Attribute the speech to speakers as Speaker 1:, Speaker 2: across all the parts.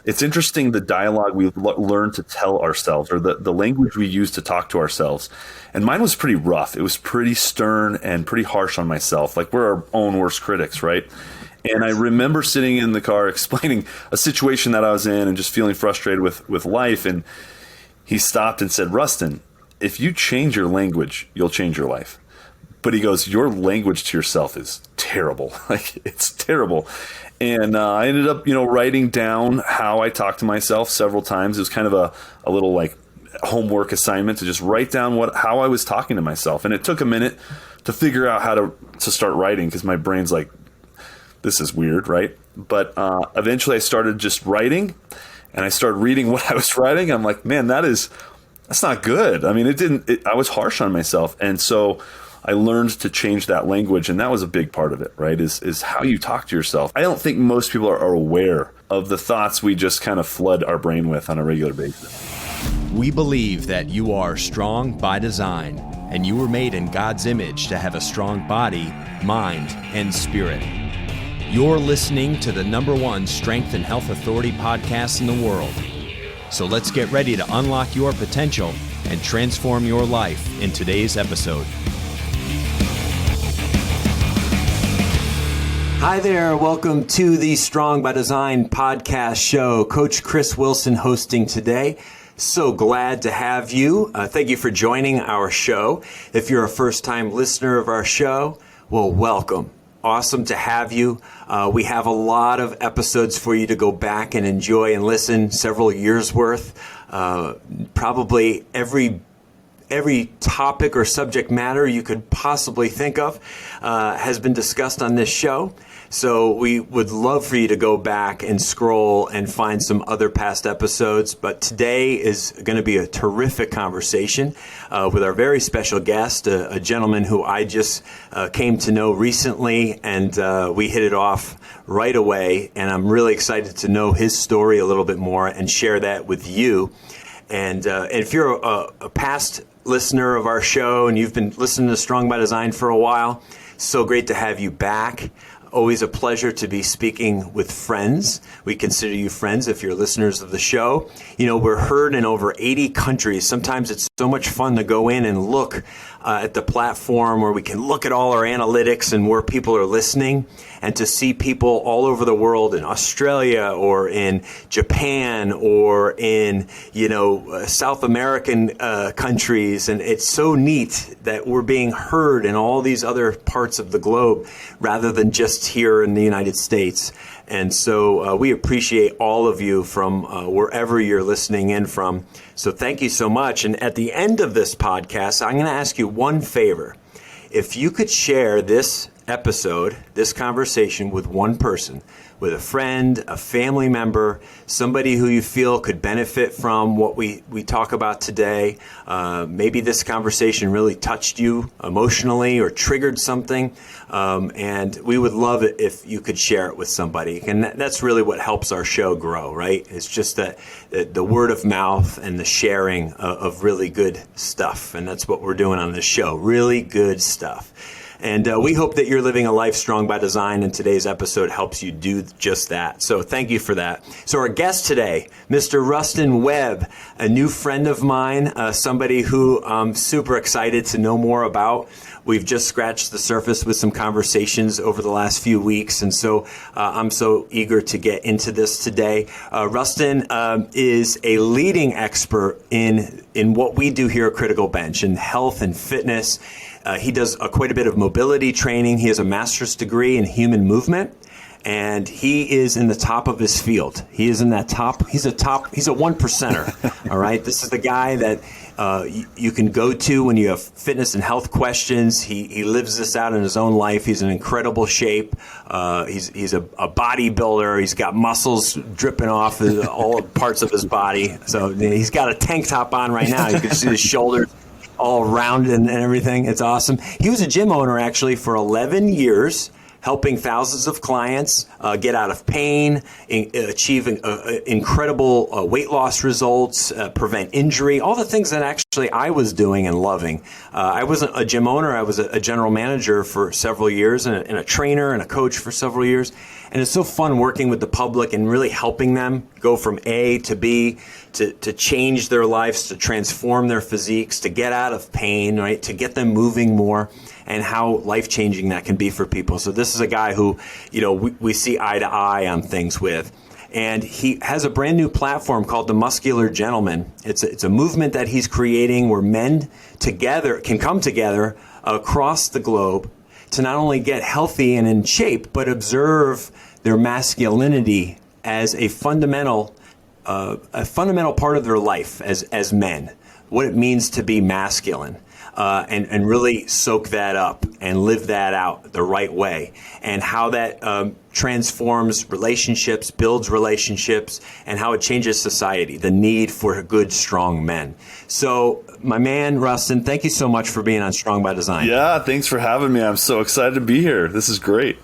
Speaker 1: it's interesting the dialogue we learn to tell ourselves, or the language we use to talk to ourselves. And mine was pretty rough. It was pretty stern and pretty harsh on myself. Like, we're our own worst critics, right? And I remember sitting in the car explaining a situation that I was in and just feeling frustrated with life. And he stopped and said, Ruston, if you change your language, you'll change your life. But he goes, your language to yourself is terrible. Like, it's terrible. And I ended up, writing down how I talk to myself several times. It was kind of a little like homework assignment to just write down how I was talking to myself. And it took a minute to figure out how to start writing, because my brain's like, this is weird, right? But eventually I started just writing, and I started reading what I was writing. I'm like, man, that's not good. I mean, I was harsh on myself. And so I learned to change that language, and that was a big part of it, right? Is how you talk to yourself. I don't think most people are aware of the thoughts we just kind of flood our brain with on a regular basis.
Speaker 2: We believe that you are strong by design, and you were made in God's image to have a strong body, mind, and spirit. You're listening to the #1 strength and health authority podcast in the world. So let's get ready to unlock your potential and transform your life in today's episode. Hi there. Welcome to the Strong by Design podcast show. Coach Chris Wilson hosting today. So glad to have you. Thank you for joining our show. If you're a first-time listener of our show, well, welcome. Awesome to have you. We have a lot of episodes for you to go back and enjoy and listen, several years worth. Probably every topic or subject matter you could possibly think of has been discussed on this show. So we would love for you to go back and scroll and find some other past episodes. But today is going to be a terrific conversation with our very special guest, a gentleman who I just came to know recently, and we hit it off right away. And I'm really excited to know his story a little bit more and share that with you. And if you're a past listener of our show and you've been listening to Strong by Design for a while, so great to have you back. Always a pleasure to be speaking with friends. We consider you friends if you're listeners of the show. We're heard in over 80 countries. Sometimes it's so much fun to go in and look at the platform where we can look at all our analytics and where people are listening, and to see people all over the world, in Australia or in Japan or in, South American countries. And it's so neat that we're being heard in all these other parts of the globe rather than just here in the United States. And so we appreciate all of you from wherever you're listening in from. So thank you so much. And at the end of this podcast, I'm going to ask you one favor. If you could share this episode, this conversation with one person, with a friend, a family member, somebody who you feel could benefit from what we talk about today. Maybe this conversation really touched you emotionally or triggered something. And we would love it if you could share it with somebody. And that's really what helps our show grow, right? It's just that the word of mouth and the sharing of really good stuff. And that's what we're doing on this show, really good stuff. And we hope that you're living a life strong by design, and today's episode helps you do just that. So thank you for that. So our guest today, Mr. Ruston Webb, a new friend of mine, somebody who I'm super excited to know more about. We've just scratched the surface with some conversations over the last few weeks, and so I'm so eager to get into this today. Ruston is a leading expert in what we do here at Critical Bench, in health and fitness. He does quite a bit of mobility training. He has a master's degree in human movement, and he is in the top of his field. He is in that top. He's a one percenter. All right. This is the guy that you can go to when you have fitness and health questions. He lives this out in his own life. He's in incredible shape. He's a bodybuilder. He's got muscles dripping off all parts of his body. So he's got a tank top on right now. You can see his shoulders all rounded and everything. It's awesome. He was a gym owner actually for 11 years, helping thousands of clients get out of pain, achieving incredible weight loss results, prevent injury, all the things that actually I was doing and loving. I wasn't a gym owner. I was a general manager for several years and a trainer and a coach for several years. And it's so fun working with the public and really helping them go from A to B, to change their lives, to transform their physiques, to get out of pain, right? To get them moving more, and how life-changing that can be for people. So this is a guy who, we see eye to eye on things with. And he has a brand new platform called the Muscular Gentleman. It's a movement that he's creating where men together can come together across the globe to not only get healthy and in shape, but observe their masculinity as a fundamental part of their life as men, what it means to be masculine. And really soak that up and live that out the right way, and how that transforms relationships, builds relationships, and how it changes society, the need for good, strong men. So, my man, Ruston, thank you so much for being on Strong by Design.
Speaker 1: Yeah, thanks for having me. I'm so excited to be here. This is great.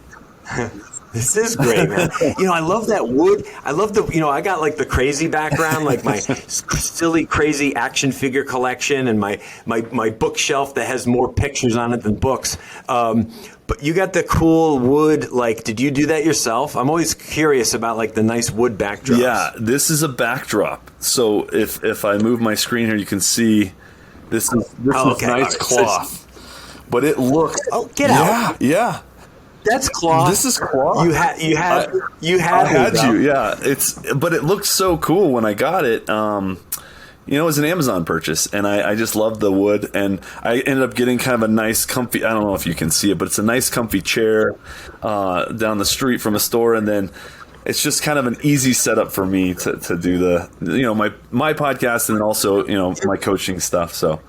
Speaker 2: This is great, man. I love that wood. I love I got like the crazy background, like my silly, crazy action figure collection and my bookshelf that has more pictures on it than books. But you got the cool wood, like, did you do that yourself? I'm always curious about like the nice wood backdrops.
Speaker 1: Yeah, this is a backdrop. So if I move my screen here, you can see this is nice cloth. But it looks...
Speaker 2: Oh, get out.
Speaker 1: Yeah.
Speaker 2: That's cloth.
Speaker 1: This is cloth.
Speaker 2: You had
Speaker 1: you. Yeah, but it looked so cool when I got it. It was an Amazon purchase, and I just loved the wood, and I ended up getting kind of a nice, comfy. I don't know if you can see it, but it's a nice, comfy chair down the street from a store, and then it's just kind of an easy setup for me to do my podcast and then also my coaching stuff. So.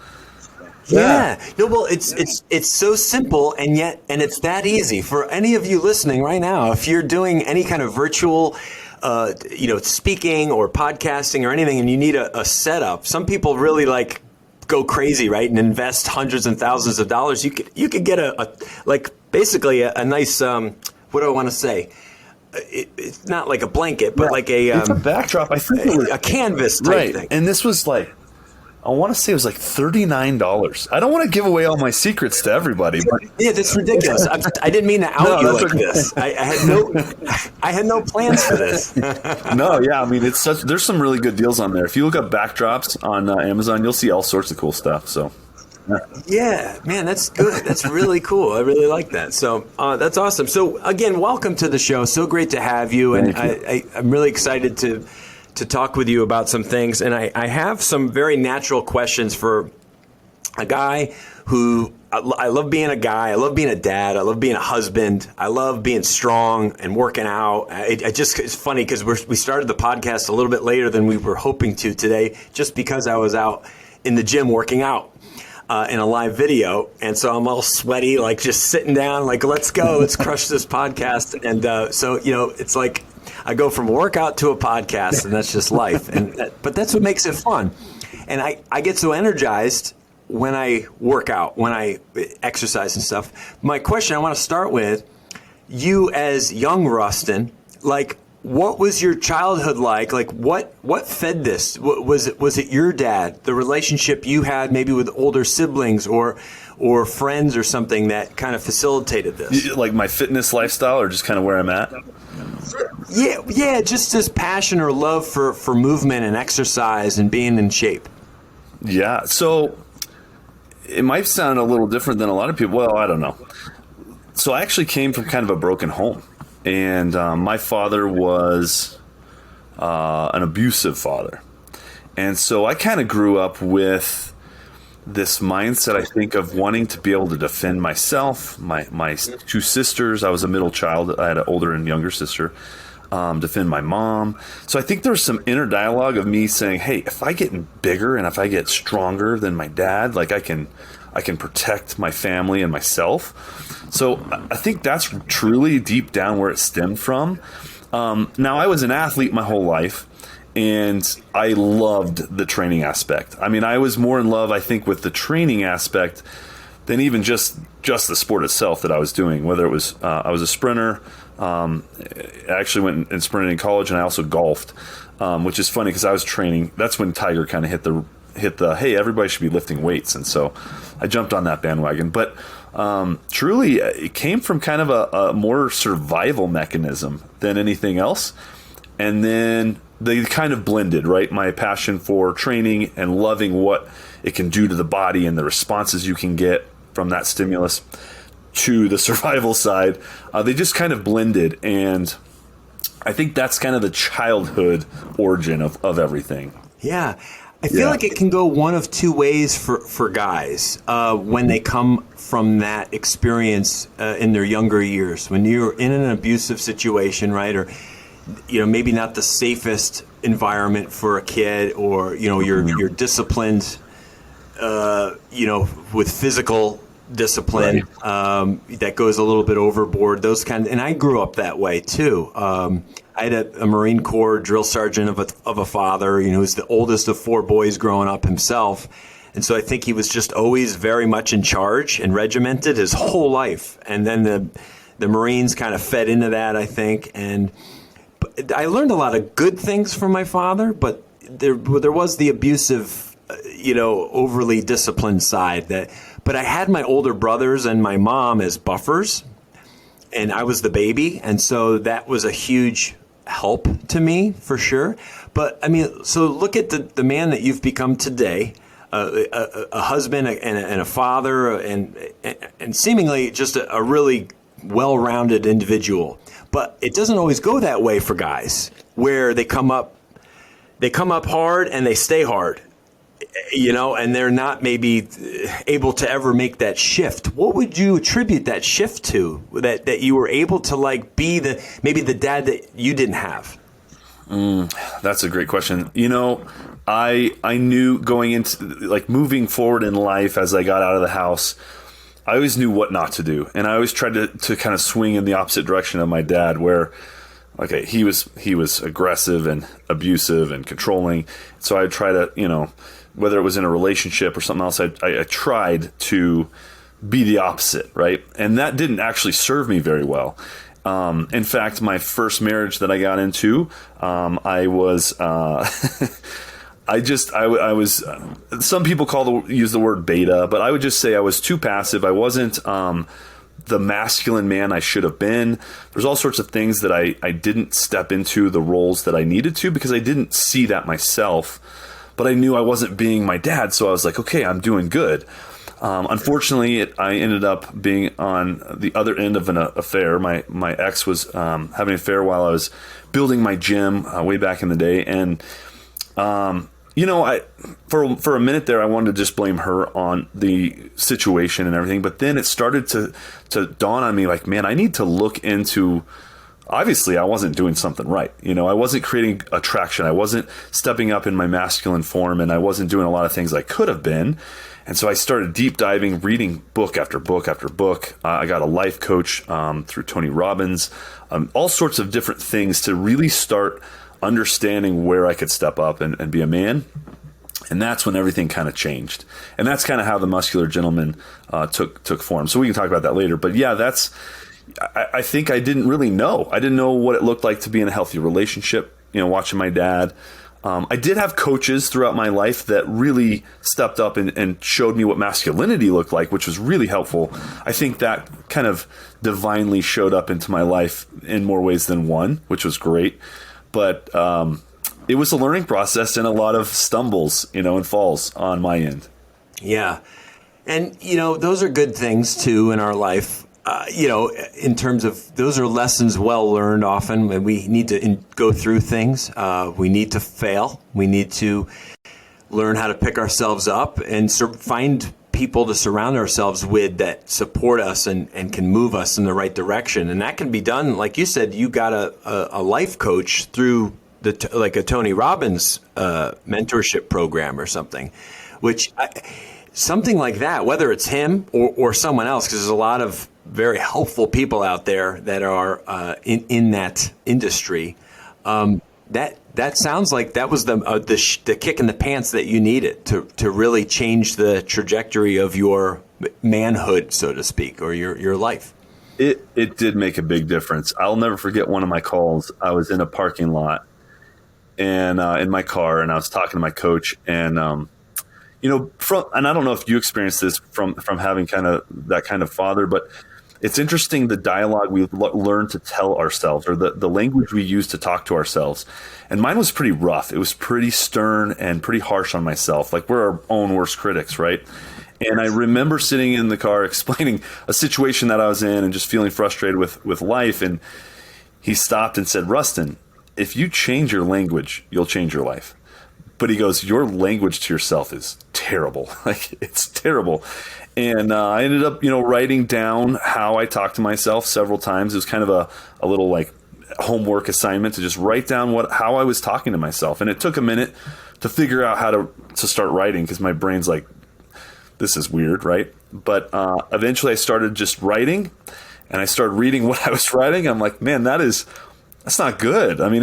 Speaker 2: Yeah. No, well, it's so simple, and it's that easy for any of you listening right now. If you're doing any kind of virtual, speaking or podcasting or anything, and you need a setup, some people really go crazy, right? And invest hundreds and thousands of dollars. You could get basically a nice, what do I want to say? It's not like a blanket, but like
Speaker 1: it's a backdrop. I think it was
Speaker 2: a canvas type thing.
Speaker 1: And this was I want to say it was like $39. I don't want to give away all my secrets to everybody, but
Speaker 2: yeah, that's ridiculous. I didn't mean to out you like this. I had no plans for this.
Speaker 1: No, yeah, I mean there's some really good deals on there. If you look up backdrops on Amazon, you'll see all sorts of cool stuff. So.
Speaker 2: Yeah, man, that's good. That's really cool. I really like that. So that's awesome. So again, welcome to the show. So great to have you, and I'm really excited to talk with you about some things. And I have some very natural questions for a guy who I love being a guy. I love being a dad. I love being a husband. I love being strong and working out. It's funny because we started the podcast a little bit later than we were hoping to today, just because I was out in the gym working out in a live video. And so I'm all sweaty, like just sitting down, like, let's go, let's crush this podcast. And so, it's like, I go from workout to a podcast, and that's just life. But that's what makes it fun. And I get so energized when I work out, when I exercise and stuff. My question I want to start with, you as young Ruston, what was your childhood like? Like, what fed this? Was it your dad, the relationship you had maybe with older siblings or friends or something that kind of facilitated this?
Speaker 1: Like my fitness lifestyle, or just kind of where I'm at?
Speaker 2: Yeah, just this passion or love for movement and exercise and being in shape.
Speaker 1: Yeah, so it might sound a little different than a lot of people. Well, I don't know. So I actually came from kind of a broken home, and my father was an abusive father. And so I kind of grew up with this mindset, I think, of wanting to be able to defend myself, my two sisters. I was a middle child. I had an older and younger sister. Defend my mom. So I think there's some inner dialogue of me saying, hey, if I get bigger and if I get stronger than my dad, like I can protect my family and myself. So I think that's truly deep down where it stemmed from. Now, I was an athlete my whole life, and I loved the training aspect. I mean, I was more in love, I think, with the training aspect than even just the sport itself that I was doing. Whether it was I was a sprinter. I actually went and sprinted in college, and I also golfed, which is funny because I was training. That's when Tiger kind of hit the hey, everybody should be lifting weights, and so I jumped on that bandwagon. But truly, it came from kind of a more survival mechanism than anything else. And then they kind of blended, right? My passion for training and loving what it can do to the body and the responses you can get from that stimulus to the survival side. They just kind of blended. And I think that's kind of the childhood origin of everything.
Speaker 2: Yeah. I feel like it can go one of two ways for guys when they come from that experience in their younger years. When you're in an abusive situation, right, or maybe not the safest environment for a kid, or you're disciplined, with physical discipline that goes a little bit overboard. Those kind, and I grew up that way too. I had a Marine Corps drill sergeant of a father, who's the oldest of four boys growing up himself. And so I think he was just always very much in charge and regimented his whole life. And then the Marines kind of fed into that, I think. And I learned a lot of good things from my father, but there was the abusive, overly disciplined side. But I had my older brothers and my mom as buffers, and I was the baby. And so that was a huge help to me, for sure. But I mean, so look at the man that you've become today, a husband and a father, and seemingly just a really well-rounded individual. But it doesn't always go that way for guys, where they come up hard and they stay hard, and they're not maybe able to ever make that shift. What would you attribute that shift to, that you were able to be maybe the dad that you didn't have?
Speaker 1: That's a great question. I knew going into moving forward in life as I got out of the house, I always knew what not to do. And I always tried to kind of swing in the opposite direction of my dad, where he was aggressive and abusive and controlling. So I'd try to, whether it was in a relationship or something else, I tried to be the opposite, right? And that didn't actually serve me very well. In fact, my first marriage that I got into, I was, I was, some people use the word beta, but I would just say I was too passive. I wasn't the masculine man I should have been. There's all sorts of things that I didn't step into the roles that I needed to, because I didn't see that myself. But I knew I wasn't being my dad, so I was like, okay, I'm doing good. Unfortunately, I ended up being on the other end of an affair. My ex was having an affair while I was building my gym way back in the day. And, for a minute there, I wanted to just blame her on the situation and everything. But then it started to dawn on me, man, I need to look into... Obviously, I wasn't doing something right. I wasn't creating attraction. I wasn't stepping up in my masculine form, and I wasn't doing a lot of things I could have been. And so I started deep diving, reading book after book after book. I got a life coach through Tony Robbins, all sorts of different things to really start understanding where I could step up and be a man. And that's when everything kind of changed. And that's kind of how the Muscular Gentleman took form. So we can talk about that later. But yeah, I think I didn't really know. I didn't know what it looked like to be in a healthy relationship, watching my dad. I did have coaches throughout my life that really stepped up and showed me what masculinity looked like, which was really helpful. I think that kind of divinely showed up into my life in more ways than one, which was great. But it was a learning process and a lot of stumbles, and falls on my end. Yeah.
Speaker 2: And, those are good things, too, in our life. In terms of, those are lessons well learned often, and we need to go through things. We need to fail. We need to learn how to pick ourselves up and find people to surround ourselves with that support us and can move us in the right direction. And that can be done, like you said, you got a life coach through like a Tony Robbins mentorship program or something, something like that, whether it's him or someone else, because there's a lot of very helpful people out there that are in that industry. That sounds like that was the kick in the pants that you needed to really change the trajectory of your manhood, so to speak, or your life.
Speaker 1: It did make a big difference. I'll never forget one of my calls. I was in a parking lot and in my car, and I was talking to my coach, and and I don't know if you experienced this from having kind of that kind of father, but it's interesting the dialogue we learn to tell ourselves, or the language we use to talk to ourselves. And mine was pretty rough. It was pretty stern and pretty harsh on myself. Like, we're our own worst critics, right? And I remember sitting in the car explaining a situation that I was in and just feeling frustrated with life. And he stopped and said, Ruston, if you change your language, you'll change your life. But he goes, your language to yourself is terrible. Like, it's terrible. And I ended up, writing down how I talk to myself several times. It was kind of a little like homework assignment to just write down how I was talking to myself. And it took a minute to figure out how to start writing, because my brain's like, this is weird, right? But eventually I started just writing, and I started reading what I was writing. I'm like, man, that's not good. I mean,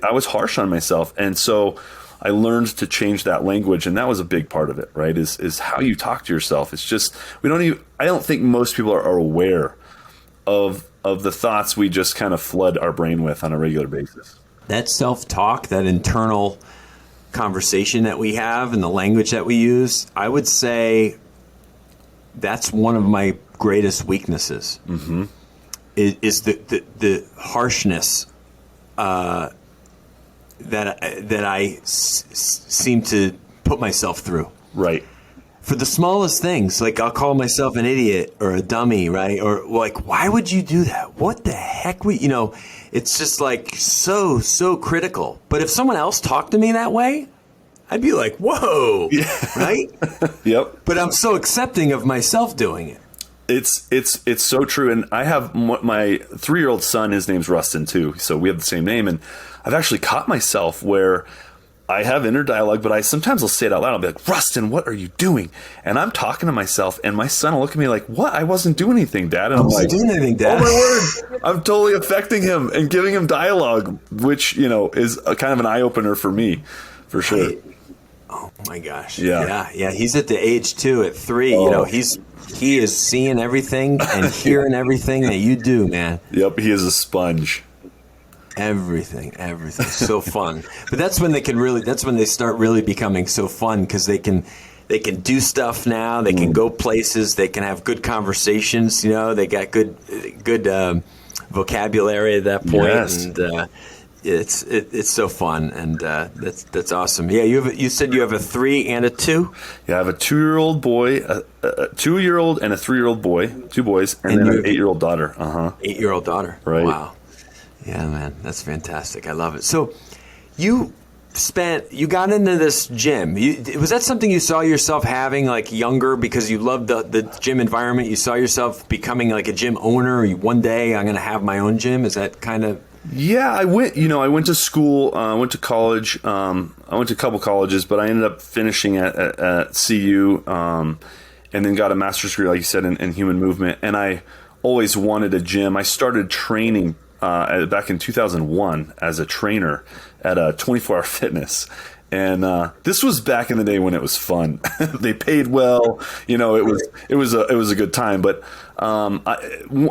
Speaker 1: I was harsh on myself. And so I learned to change that language, and that was a big part of it, right? Is how you talk to yourself. It's just, I don't think most people are aware of the thoughts we just kind of flood our brain with on a regular basis.
Speaker 2: That self-talk, that internal conversation that we have and the language that we use, I would say that's one of my greatest weaknesses. Mm-hmm. Is the harshness that I seem to put myself through.
Speaker 1: Right.
Speaker 2: For the smallest things, like I'll call myself an idiot or a dummy, right? Or like, why would you do that? What the heck? It's just like so critical. But if someone else talked to me that way, I'd be like, whoa, yeah. Right?
Speaker 1: Yep.
Speaker 2: But I'm so accepting of myself doing it.
Speaker 1: It's so true. And I have my 3-year-old son, his name's Ruston too. So we have the same name. And I've actually caught myself where I have inner dialogue, but sometimes I'll say it out loud. I'll be like, Ruston, what are you doing? And I'm talking to myself, and my son will look at me like, what? I wasn't doing anything, Dad. And I'm like,
Speaker 2: doing anything, Dad.
Speaker 1: Oh my word. I'm totally affecting him and giving him dialogue, which, is a kind of an eye-opener for me, for sure.
Speaker 2: Oh my gosh.
Speaker 1: Yeah.
Speaker 2: He's at the age 2 at 3, he is seeing everything and hearing everything that you do, man.
Speaker 1: Yep. He is a sponge.
Speaker 2: Everything. So fun. But that's when they start really becoming so fun, because they can do stuff now. They can go places. They can have good conversations. They got good vocabulary at that point.
Speaker 1: Yes.
Speaker 2: And it's so fun, and that's awesome. Yeah, you said you have a 3 and a 2.
Speaker 1: Yeah, I have a 2-year-old boy, a 2-year-old and a 3-year-old boy, 2 boys, and then an 8-year-old daughter.
Speaker 2: 8-year-old daughter.
Speaker 1: Right.
Speaker 2: Wow. Yeah, man, that's fantastic. I love it. So, you got into this gym. Was that something you saw yourself having, like, younger, because you loved the gym environment? You saw yourself becoming like a gym owner? One day I'm going to have my own gym. Is that kind of?
Speaker 1: Yeah, I went to school, I went to college. I went to a couple colleges, but I ended up finishing at CU, and then got a master's degree, like you said, in human movement. And I always wanted a gym. I started training back in 2001 as a trainer at a 24-Hour Fitness. And this was back in the day when it was fun. They paid well, it was a good time. But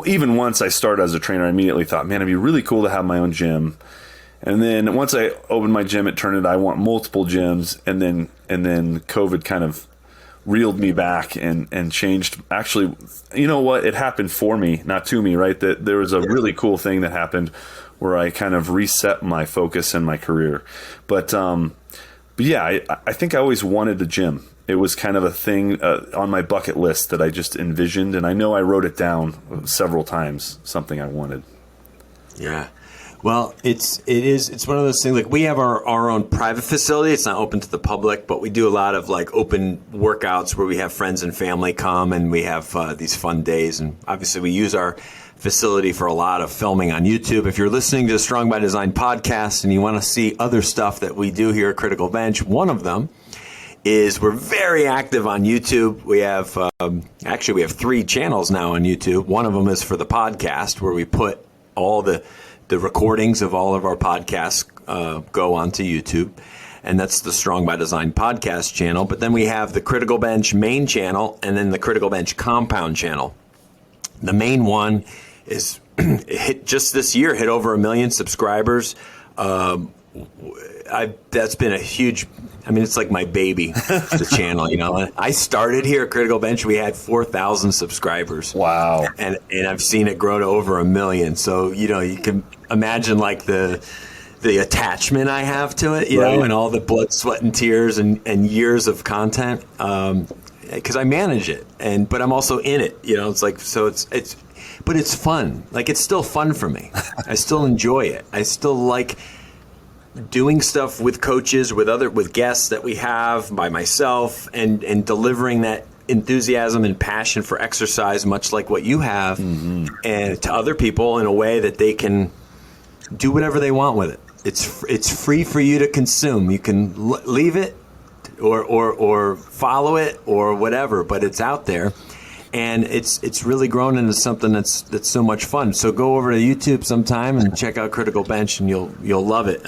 Speaker 1: even once I started as a trainer, I immediately thought, man, it'd be really cool to have my own gym. And then once I opened my gym, it turned into I want multiple gyms. And then COVID kind of reeled me back and changed. Actually, you know what? It happened for me, not to me, right? That there was a really cool thing that happened where I kind of reset my focus in my career. But yeah, I think I always wanted a gym. It was kind of a thing on my bucket list that I just envisioned, and I know I wrote it down several times, something I wanted.
Speaker 2: Yeah. Well, it's one of those things, like we have our own private facility. It's not open to the public, but we do a lot of like open workouts where we have friends and family come, and we have these fun days. And obviously we use our facility for a lot of filming on YouTube. If you're listening to the Strong by Design podcast and you want to see other stuff that we do here at Critical Bench, one of them is we're very active on YouTube. We have we have 3 channels now on YouTube. One of them is for the podcast, where we put all the recordings of all of our podcasts go onto YouTube, and that's the Strong by Design podcast channel. But then we have the Critical Bench main channel, and then the Critical Bench compound channel. The main one is just this year hit over 1 million subscribers. That's been a huge. I mean, it's like my baby, the channel, you know. I started here at Critical Bench. We had 4,000 subscribers.
Speaker 1: Wow.
Speaker 2: And I've seen it grow to over 1 million. So, you know, you can imagine like the attachment I have to it, you know, and all the blood, sweat, and tears and years of content. Because I manage it, but I'm also in it, you know. It's like, so but it's fun. Like, it's still fun for me. I still enjoy it. I still like doing stuff with coaches, with guests that we have, by myself, and delivering that enthusiasm and passion for exercise, much like what you have, and to other people in a way that they can do whatever they want with it. It's free for you to consume. You can leave it or follow it or whatever, but it's out there, and it's really grown into something that's so much fun. So go over to YouTube sometime and check out Critical Bench, and you'll love it.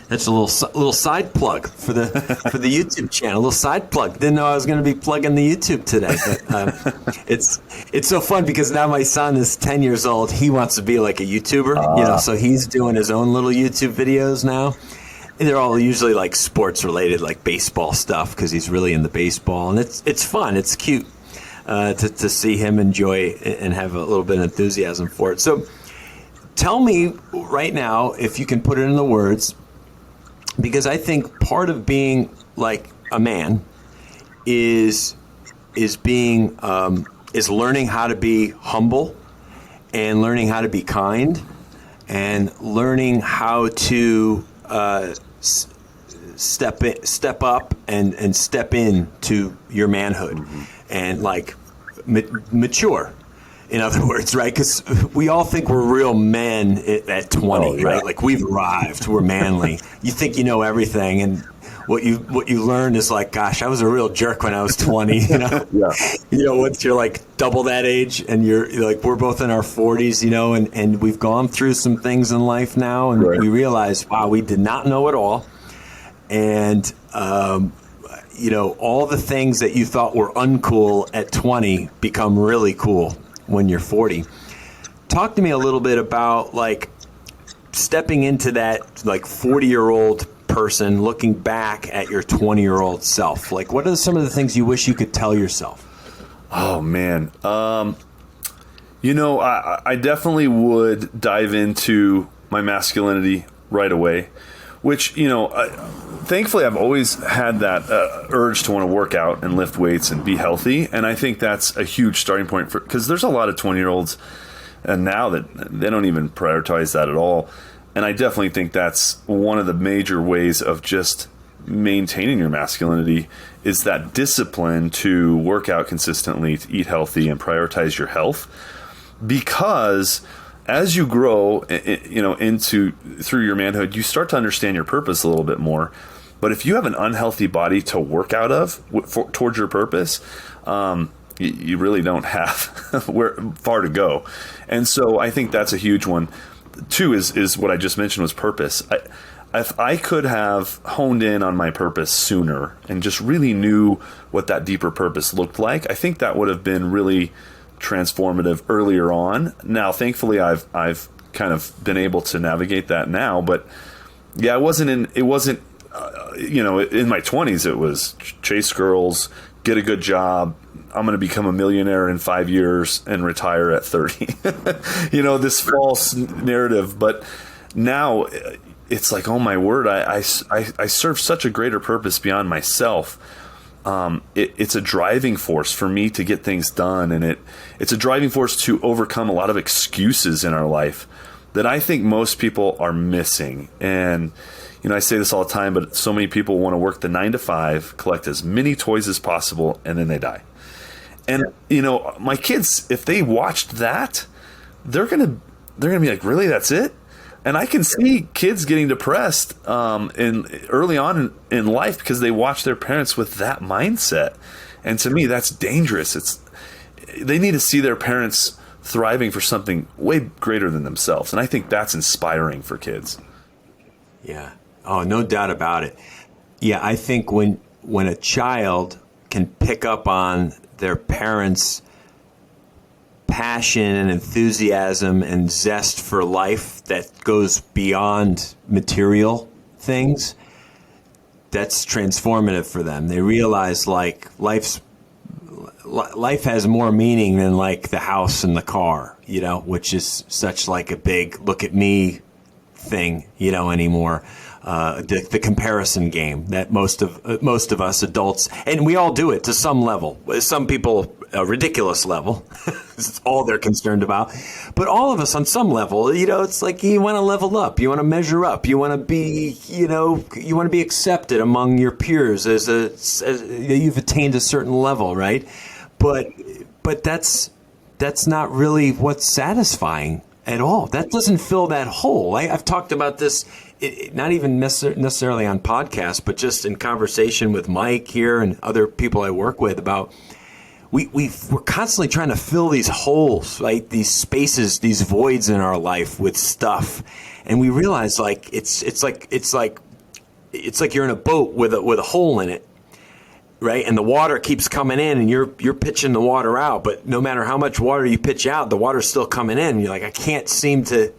Speaker 2: That's a little side plug for the YouTube channel. A little side plug. Didn't know I was going to be plugging the YouTube today, but it's so fun because now my son is 10 years old. He wants to be like a YouTuber, you know, so he's doing his own little YouTube videos now. They're all usually like sports related, like baseball stuff, because he's really into baseball, and it's fun. It's cute to see him enjoy and have a little bit of enthusiasm for it. So tell me right now, if you can put it in the words, because I think part of being like a man is being is learning how to be humble, and learning how to be kind, and learning how to step up and step into your manhood, and like mature, in other words, right? Because we all think we're real men at 20, right? Like, we've arrived, we're manly. You think you know everything, and what you learn is like, gosh, I was a real jerk when I was 20, you know? You know, once you're like double that age, and you're like, we're both in our 40s, you know, and we've gone through some things in life now, and we realize, wow, we did not know it all. And, you know, all the things that you thought were uncool at 20 become really cool when you're 40. Talk to me a little bit about like stepping into that like 40-year-old person, looking back at your 20-year-old self. Like, what are some of the things you wish you could tell yourself?
Speaker 1: Oh, man. You know, I definitely would dive into my masculinity right away, which, you know, thankfully I've always had that urge to want to work out and lift weights and be healthy. And I think that's a huge starting point because there's a lot of 20-year-olds now that they don't even prioritize that at all. And I definitely think that's one of the major ways of just maintaining your masculinity is that discipline to work out consistently, to eat healthy, and prioritize your health. Because as you grow, you know, through your manhood, you start to understand your purpose a little bit more. But if you have an unhealthy body to work out of towards your purpose, you really don't have far to go. And so I think that's a huge one. Two is what I just mentioned was purpose. If I could have honed in on my purpose sooner and just really knew what that deeper purpose looked like, I think that would have been really transformative earlier on. Now, thankfully, I've kind of been able to navigate that now. But yeah, it wasn't you know, in my 20s, it was chase girls, get a good job. I'm going to become a millionaire in 5 years and retire at 30. You know, this false narrative. But now it's like, oh my word, I serve such a greater purpose beyond myself. It's a driving force for me to get things done. And it's a driving force to overcome a lot of excuses in our life that I think most people are missing. And, you know, I say this all the time, but so many people want to work the 9 to 5, collect as many toys as possible, and then they die. And, you know, my kids, if they watched that, they're gonna be like, really, that's it? And I can see kids getting depressed early on in life because they watch their parents with that mindset. And to me, that's dangerous. They need to see their parents thriving for something way greater than themselves. And I think that's inspiring for kids.
Speaker 2: Yeah. Oh, no doubt about it. Yeah, I think when a child can pick up on their parents' passion and enthusiasm and zest for life that goes beyond material things, that's transformative for them. They realize like life has more meaning than like the house and the car, which is such like a big look at me thing, anymore. The comparison game that most of us adults, and we all do it to some level. Some people a ridiculous level. It's all they're concerned about. But all of us on some level, it's like you want to level up, you want to measure up, you want to be, you want to be accepted among your peers as you've attained a certain level, right? But that's not really what's satisfying at all. That doesn't fill that hole. I've talked about this, not even necessarily on podcasts, but just in conversation with Mike here and other people I work with about we're constantly trying to fill these holes, right? These spaces, these voids in our life with stuff, and we realize like it's like you're in a boat with a hole in it, right? And the water keeps coming in, and you're pitching the water out. But no matter how much water you pitch out, the water's still coming in. And you're like, I can't seem to.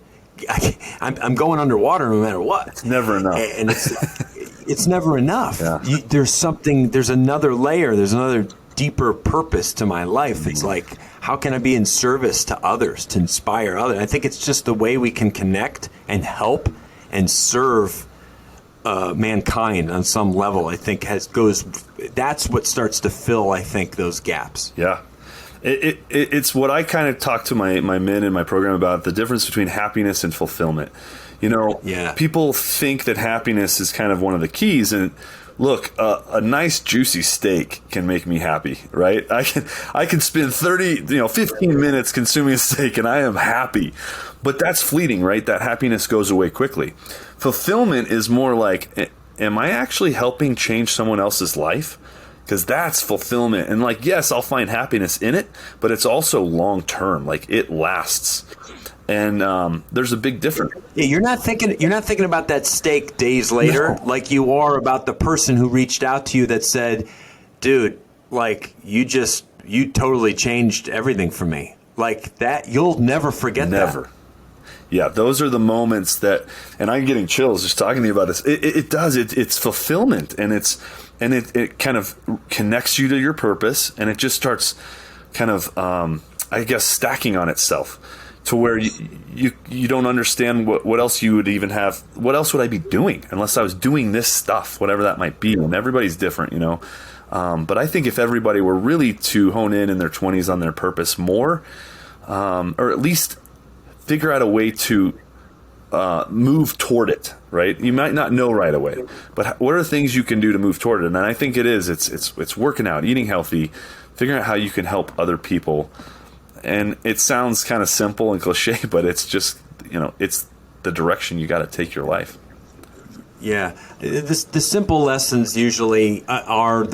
Speaker 2: I'm going underwater no matter what.
Speaker 1: It's never enough,
Speaker 2: and it's never enough.
Speaker 1: Yeah.
Speaker 2: There's another layer. There's another deeper purpose to my life. It's like, how can I be in service to others, to inspire others? I think it's just the way we can connect and help and serve mankind on some level. I think that's what starts to fill, I think, those gaps.
Speaker 1: Yeah. It's what I kind of talk to my men in my program about, the difference between happiness and fulfillment. People think that happiness is kind of one of the keys, and look, a nice juicy steak can make me happy, right? I can spend 15 minutes consuming a steak and I am happy. But that's fleeting, right? That happiness goes away quickly. Fulfillment is more like, am I actually helping change someone else's life? Because that's fulfillment. And like, yes, I'll find happiness in it, but it's also long term. Like, it lasts. And there's a big difference.
Speaker 2: Yeah, you're not thinking about that steak days later, like you are about the person who reached out to you that said, dude, like you totally changed everything for me. Like that, you'll never forget that.
Speaker 1: Never. Yeah, those are the moments that, and I'm getting chills just talking to you about this. It does. It's fulfillment, and it kind of connects you to your purpose, and it just starts kind of, I guess, stacking on itself to where you don't understand what else you would even have. What else would I be doing unless I was doing this stuff, whatever that might be? And everybody's different, But I think if everybody were really to hone in their 20s on their purpose more, or at least figure out a way to move toward it, right? You might not know right away, but what are things you can do to move toward it? And I think it's working out, eating healthy, figuring out how you can help other people. And it sounds kind of simple and cliche, but it's just, it's the direction you got to take your life.
Speaker 2: Yeah. The simple lessons usually are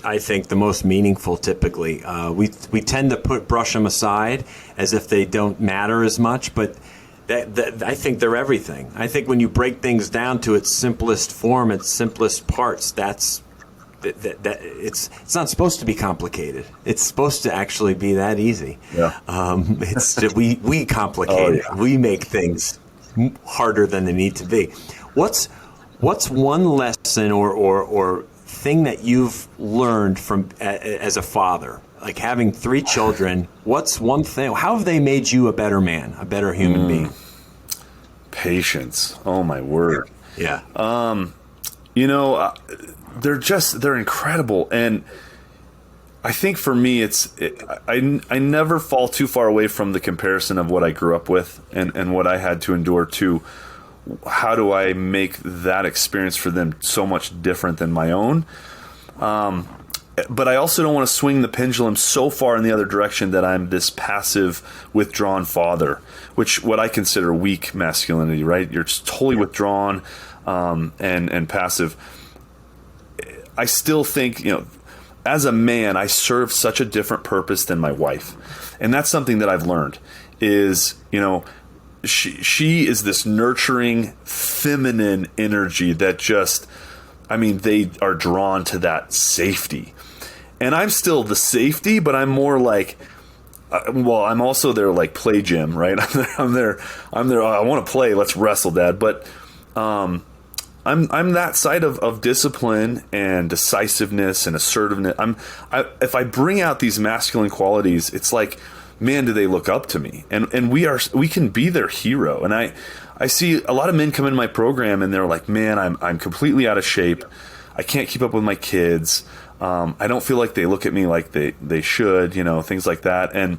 Speaker 2: I think the most meaningful typically. We tend to brush them aside as if they don't matter as much, but I think they're everything. I think when you break things down to its simplest form, its simplest parts, it's not supposed to be complicated. It's supposed to actually be that easy.
Speaker 1: Yeah.
Speaker 2: We complicate it. We make things harder than they need to be. What's one lesson or thing that you've learned from as a father, like having 3 children? What's one thing? How have they made you a better man, a better human being?
Speaker 1: Patience. Oh my word.
Speaker 2: Yeah.
Speaker 1: They're incredible. And I think for me, I never fall too far away from the comparison of what I grew up with and what I had to endure to how do I make that experience for them so much different than my own. But I also don't want to swing the pendulum so far in the other direction that I'm this passive, withdrawn father, which what I consider weak masculinity, right? You're just totally withdrawn and passive. I still think, as a man, I serve such a different purpose than my wife. And that's something that I've learned is, she is this nurturing, feminine energy that just, they are drawn to that safety. And I'm still the safety, but I'm more like, I'm also their like play gym, right? I'm there. I want to play. Let's wrestle, Dad. But I'm that side of discipline and decisiveness and assertiveness. If I bring out these masculine qualities, it's like, man, do they look up to me? And we can be their hero. And I see a lot of men come into my program and they're like, man, I'm completely out of shape. I can't keep up with my kids. I don't feel like they look at me like they should, things like that. And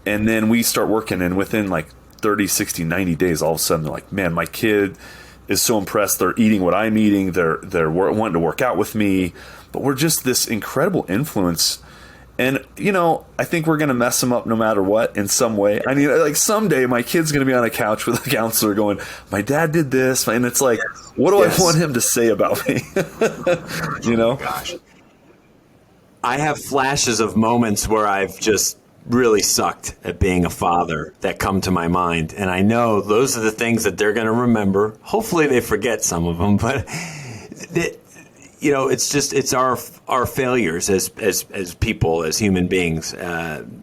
Speaker 1: then we start working, and within like 30, 60, 90 days, all of a sudden they're like, man, my kid is so impressed. They're eating what I'm eating. They're wanting to work out with me. But we're just this incredible influence. And, I think we're going to mess them up no matter what in some way. I mean, like someday my kid's going to be on a couch with a counselor going, my dad did this. And it's like, what do I want him to say about me?
Speaker 2: Gosh. I have flashes of moments where I've just really sucked at being a father that come to my mind. And I know those are the things that they're going to remember. Hopefully they forget some of them, but it's our failures as people, as human beings.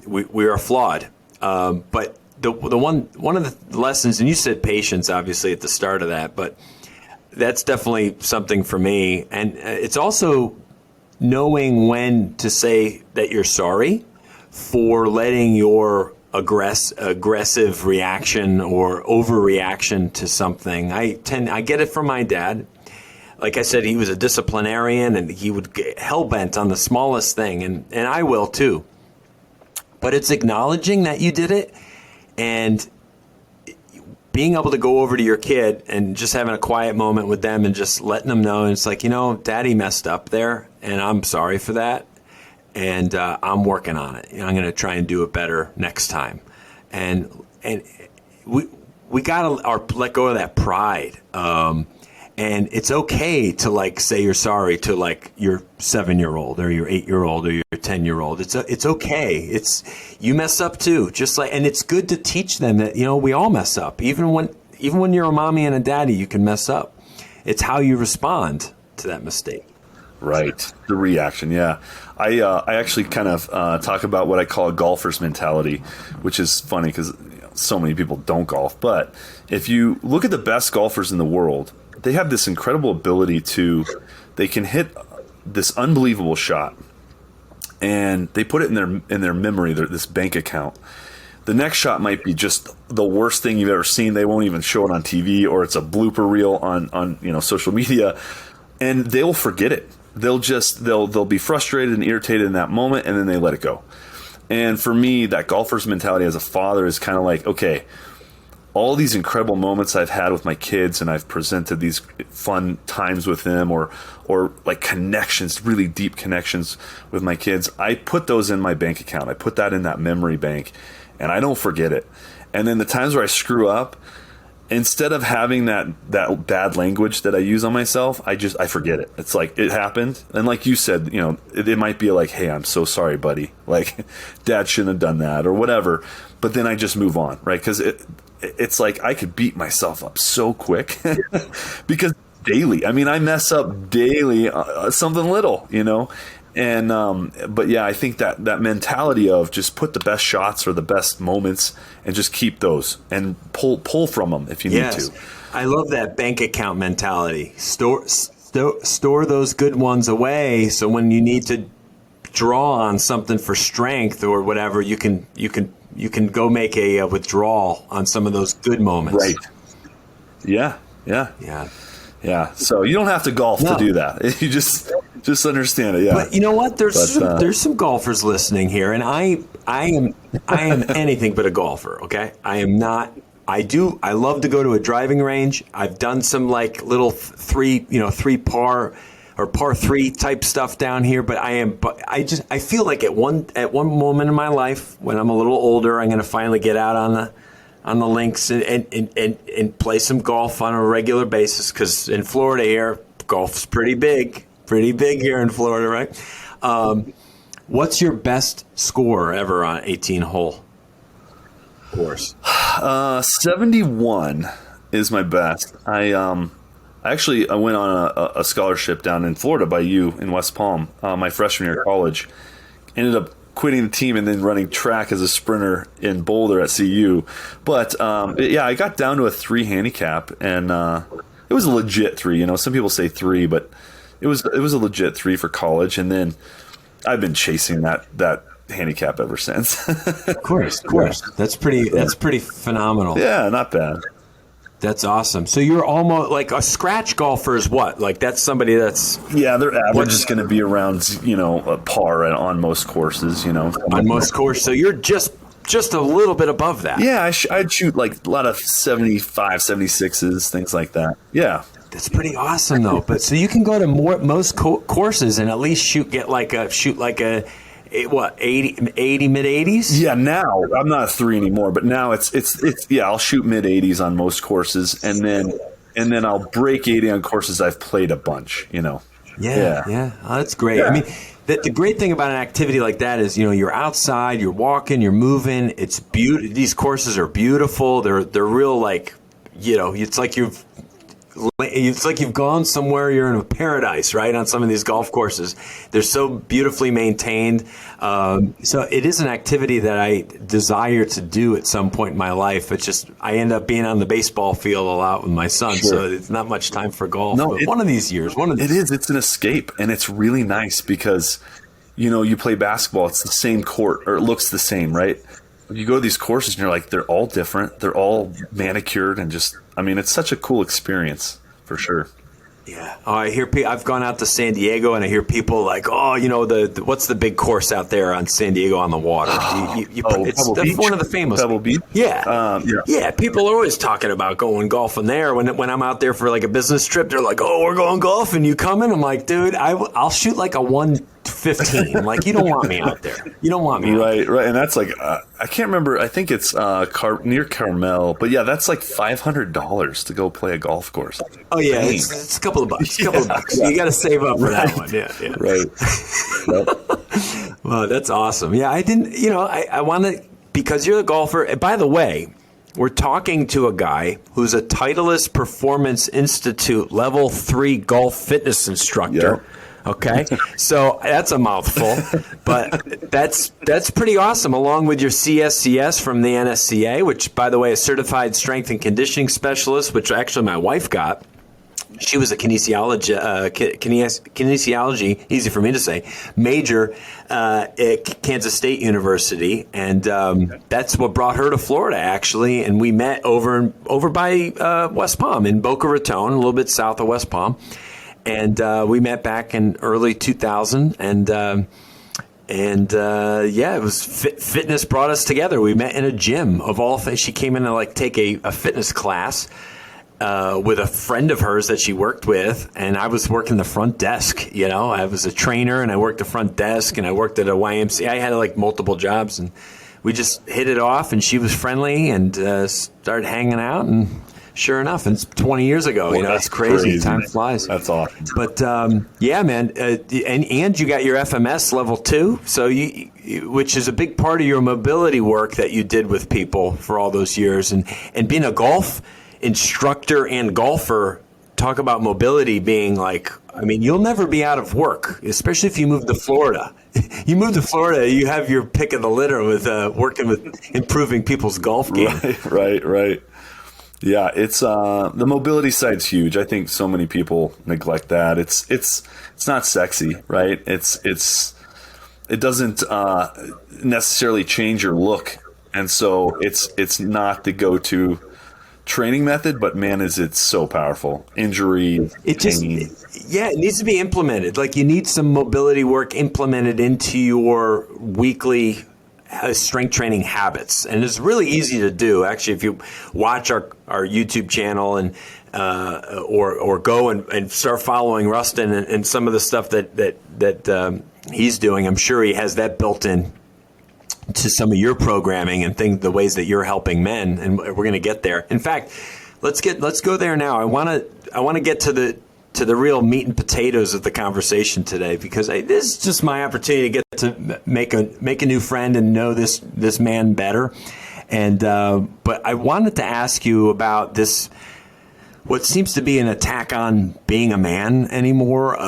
Speaker 2: We are flawed. But one of the lessons, and you said patience, obviously at the start of that, but that's definitely something for me. And it's also knowing when to say that you're sorry for letting your aggressive reaction or overreaction to something. I get it from my dad. Like I said, he was a disciplinarian, and he would get hell-bent on the smallest thing, and I will too. But it's acknowledging that you did it, and being able to go over to your kid and just having a quiet moment with them and just letting them know, and it's like, Daddy messed up there, and I'm sorry for that. And I'm working on it. I'm going to try and do it better next time. And we got to let go of that pride. And it's okay to say you're sorry to your 7-year-old or your 8-year-old or your 10-year-old. It's okay. You mess up too. And it's good to teach them that we all mess up. Even when you're a mommy and a daddy, you can mess up. It's how you respond to that mistake.
Speaker 1: Right. The reaction. Yeah. I actually kind of talk about what I call a golfer's mentality, which is funny because so many people don't golf. But if you look at the best golfers in the world, they have this incredible ability they can hit this unbelievable shot, and they put it in their memory, this bank account. The next shot might be just the worst thing you've ever seen. They won't even show it on TV, or it's a blooper reel on social media, and they'll forget it. They'll be frustrated and irritated in that moment, and then they let it go. And for me, that golfer's mentality as a father is kind of like, okay, all these incredible moments I've had with my kids, and I've presented these fun times with them, or like connections, really deep connections with my kids. I put those in my bank account. I put that in that memory bank, and I don't forget it. And then the times where I screw up, instead of having that bad language that I use on myself, I forget it. It's like, it happened. And like you said, it might be like, hey, I'm so sorry, buddy. Like, Dad shouldn't have done that or whatever. But then I just move on, right? Because it's like I could beat myself up so quick because daily. I mean, I mess up daily, something little, And but yeah, I think that mentality of just put the best shots or the best moments and just keep those and pull from them if you need to.
Speaker 2: I love that bank account mentality. Store those good ones away, so when you need to draw on something for strength or whatever, you can go make a withdrawal on some of those good moments.
Speaker 1: Right. Yeah. So you don't have to golf to do that. You just understand it. Yeah.
Speaker 2: But you know what? There's some golfers listening here, and I am anything but a golfer. Okay, I am not. I love to go to a driving range. I've done some little three par or par 3 type stuff down here, but I feel like at one moment in my life when I'm a little older, I'm going to finally get out on the links and play some golf on a regular basis, because in Florida here, golf's pretty big here in Florida, right? What's your best score ever on 18-hole course?
Speaker 1: 71 is my best. I went on a scholarship down in Florida by you in West Palm, my freshman year of college. Ended up quitting the team and then running track as a sprinter in Boulder at CU. But I got down to a 3 handicap, and it was a legit 3. You know, some people say 3, but it was a legit 3 for college. And then I've been chasing that handicap ever since.
Speaker 2: Of course. That's pretty phenomenal.
Speaker 1: Yeah, not bad.
Speaker 2: That's awesome. So you're almost like a scratch golfer is what? Like that's somebody that's...
Speaker 1: Yeah, their average is going to be around, you know, a par on most courses, you know.
Speaker 2: On most courses. So you're just a little bit above that.
Speaker 1: Yeah, I'd shoot like a lot of 75, 76s, things like that. Yeah.
Speaker 2: That's pretty awesome though. But so you can go to most courses and at least shoot like a 80 mid 80s?
Speaker 1: Yeah, now I'm not a 3 anymore, but now it's yeah, I'll shoot mid 80s on most courses, and then I'll break 80 on courses I've played a bunch, you know.
Speaker 2: Yeah. Oh, that's great. Yeah. I mean, the great thing about an activity like that is, you know, you're outside, you're walking, you're moving. It's beautiful. These courses are beautiful. They're real, like, you know, it's like you've gone somewhere. You're in a paradise, right? On some of these golf courses, they're so beautifully maintained. So it is an activity that I desire to do at some point in my life. It's just I end up being on the baseball field a lot with my son, so it's not much time for golf. No, one of these years, it
Speaker 1: is. It's an escape, and it's really nice because, you know, you play basketball. It's the same court, or it looks the same, right? You go to these courses and you're like, they're all different. They're all manicured and just, I mean, it's such a cool experience for sure.
Speaker 2: Yeah. Oh, I hear I've gone out to San Diego and I hear people like, oh, you know, what's the big course out there on San Diego on the water? It's one of the famous.
Speaker 1: Pebble Beach?
Speaker 2: Yeah. Yeah. People are always talking about going golfing there. When I'm out there for like a business trip, they're like, oh, we're going golfing. You coming? I'm like, dude, I'll shoot like a 115. Like, you don't want me out there. You don't want me out there.
Speaker 1: Right. And that's like, I can't remember. I think it's near Carmel. But yeah, that's like $500 to go play a golf course.
Speaker 2: Oh, yeah. It's a couple of bucks. Yeah. You got to save up for that one. Yeah.
Speaker 1: Right.
Speaker 2: Well, that's awesome. Yeah, I didn't, you know, I want to, because you're a golfer. By the way, we're talking to a guy who's a Titleist Performance Institute Level 3 golf fitness instructor. Yep. Okay, so that's a mouthful, but that's pretty awesome. Along with your CSCS from the NSCA, which, by the way, is Certified Strength and Conditioning Specialist, which actually my wife got. She was a kinesiology, easy for me to say, major at Kansas State University, and that's what brought her to Florida, actually. And we met over by West Palm in Boca Raton, a little bit south of West Palm. And we met back in early 2000, and it was fitness brought us together. We met in a gym of all things. She came in to like take a fitness class with a friend of hers that she worked with, and I was working the front desk. You know, I was a trainer, and I worked the front desk, and I worked at a YMCA. I had like multiple jobs, and we just hit it off. And she was friendly, and started hanging out, and sure enough, it's 20 years ago. Well, you know, it's crazy. Time flies.
Speaker 1: That's awesome.
Speaker 2: But yeah, man, and you got your FMS level 2, so which is a big part of your mobility work that you did with people for all those years, and being a golf instructor and golfer. Talk about mobility being like, I mean, you'll never be out of work, especially if you move to Florida. You move to Florida, you have your pick of the litter with working with improving people's golf game.
Speaker 1: Right. Yeah, it's the mobility side's huge. I think so many people neglect that. It's not sexy, right? It doesn't necessarily change your look, and so it's not the go-to training method. But man, is it so powerful? Injury,
Speaker 2: it needs to be implemented. Like, you need some mobility work implemented into your weekly strength training habits, and it's really easy to do. Actually, if you watch our YouTube channel and or go and start following Ruston and some of the stuff that he's doing, I'm sure he has that built in to some of your programming and the ways that you're helping men, and we're going to get there. In fact, let's go there now. I want to get to the real meat and potatoes of the conversation today, because this is just my opportunity to get to make a new friend and know this man better. And but I wanted to ask you about this, what seems to be an attack on being a man anymore.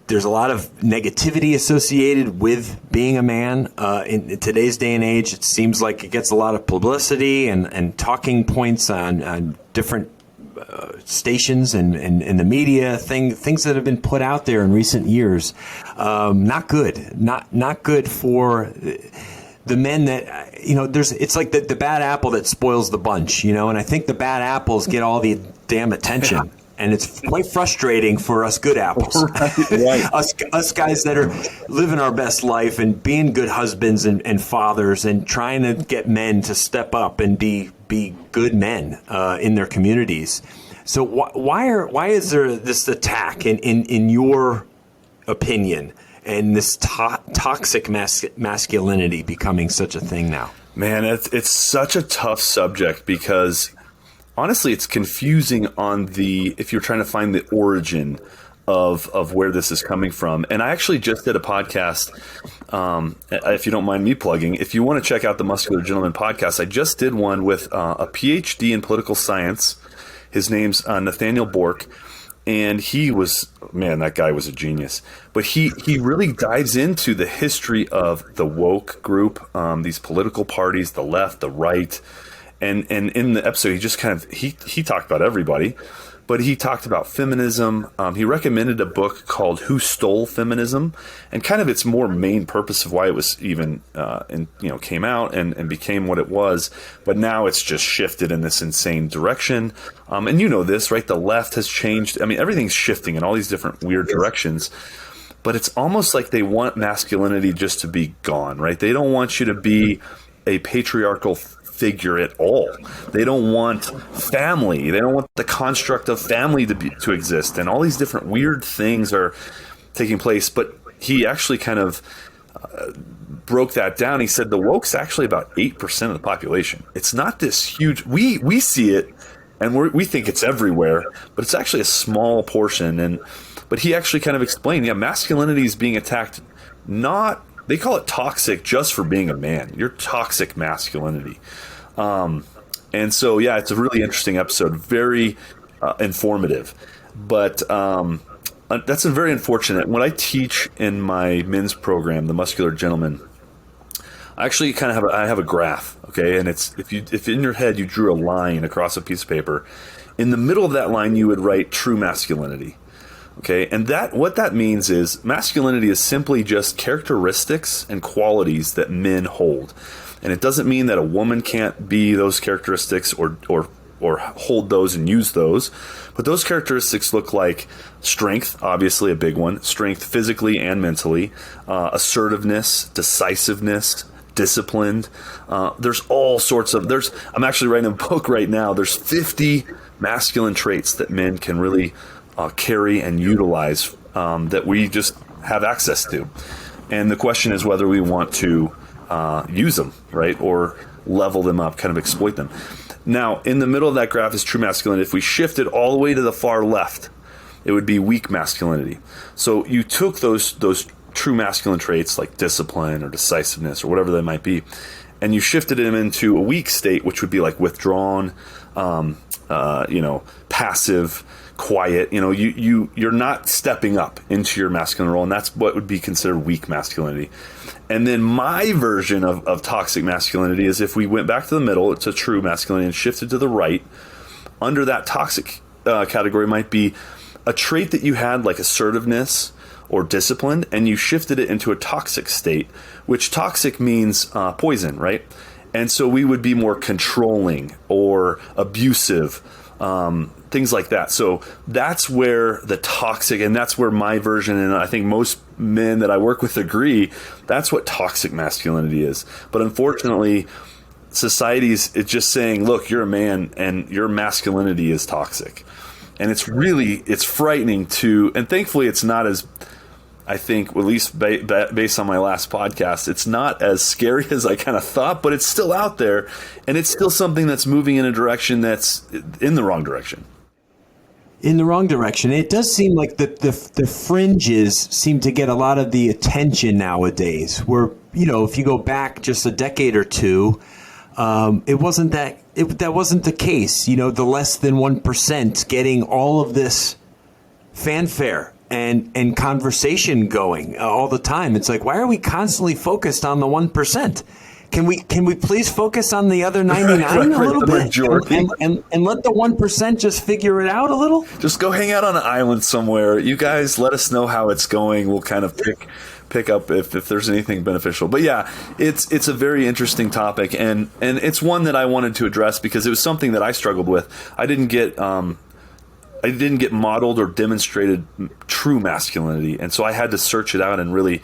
Speaker 2: There's a lot of negativity associated with being a man in today's day and age. It seems like it gets a lot of publicity and talking points on different stations and the media things that have been put out there in recent years. Not good. Not good for the men that, it's like the bad apple that spoils the bunch, and I think the bad apples get all the damn attention. And it's quite frustrating for us good apples,
Speaker 1: Right.
Speaker 2: us guys that are living our best life and being good husbands and fathers and trying to get men to step up and be good men in their communities. So why is there this attack in your opinion and this toxic masculinity becoming such a thing now?
Speaker 1: Man, it's such a tough subject because honestly, it's confusing if you're trying to find the origin of where this is coming from. And I actually just did a podcast, if you don't mind me plugging, if you want to check out the Muscular Gentleman podcast, I just did one with a PhD in political science. His name's Nathaniel Bork. And that guy was a genius. But he really dives into the history of the woke group, these political parties, the left, the right. And in the episode, he just he talked about everybody, but he talked about feminism. He recommended a book called Who Stole Feminism, and kind of its more main purpose of why it was even came out and became what it was. But now it's just shifted in this insane direction. And this, right? The left has changed. I mean, everything's shifting in all these different weird directions. But it's almost like they want masculinity just to be gone, right? They don't want you to be a patriarchal figure at all. They don't want family. They don't want the construct of family to exist. And all these different weird things are taking place. But he actually kind of broke that down. He said the woke's actually about 8% of the population. It's not this huge. We see it and we think it's everywhere, but it's actually a small portion. But he actually kind of explained, masculinity is being attacked. They call it toxic just for being a man. You're toxic masculinity. And so, it's a really interesting episode, very informative. But that's very unfortunate. When I teach in my men's program, the Muscular Gentleman, I actually I have a graph, okay? And it's if in your head you drew a line across a piece of paper, in the middle of that line you would write true masculinity. Okay, and what that means is masculinity is simply just characteristics and qualities that men hold. And it doesn't mean that a woman can't be those characteristics or hold those and use those. But those characteristics look like strength, obviously a big one, strength physically and mentally, assertiveness, decisiveness, disciplined. There's all sorts of, I'm actually writing a book right now. There's 50 masculine traits that men can really carry and utilize that we just have access to. And the question is whether we want to use them, right? Or level them up, kind of exploit them. Now, in the middle of that graph is true masculinity. If we shift it all the way to the far left, it would be weak masculinity. So you took those true masculine traits like discipline or decisiveness or whatever they might be, and you shifted them into a weak state, which would be like withdrawn, passive, quiet. You're not stepping up into your masculine role, and that's what would be considered weak masculinity. And then my version of toxic masculinity is if we went back to the middle, it's a true masculinity, and shifted to the right. Under that toxic category might be a trait that you had like assertiveness or discipline, and you shifted it into a toxic state, which toxic means poison, right? And so we would be more controlling or abusive, things like that. So that's where the toxic, and that's where my version, and I think most men that I work with agree, that's what toxic masculinity is. But unfortunately, it's just saying, look, you're a man and your masculinity is toxic. And it's frightening and thankfully it's not as, I think, at least based on my last podcast, it's not as scary as I kind of thought, but it's still out there, and it's still something that's moving in a direction that's in the wrong direction.
Speaker 2: In the wrong direction. It does seem like the fringes seem to get a lot of the attention nowadays, where, if you go back just a decade or two, it wasn't that wasn't the case. The less than 1% getting all of this fanfare and conversation going all the time. It's like, why are we constantly focused on the 1%? Can we please focus on the other 99 a little bit and let the 1% just figure it out a little?
Speaker 1: Just go hang out on an island somewhere. You guys let us know how it's going. We'll kind of pick up if there's anything beneficial. But yeah, it's a very interesting topic, and it's one that I wanted to address because it was something that I struggled with. I didn't get modeled or demonstrated true masculinity, and so I had to search it out and really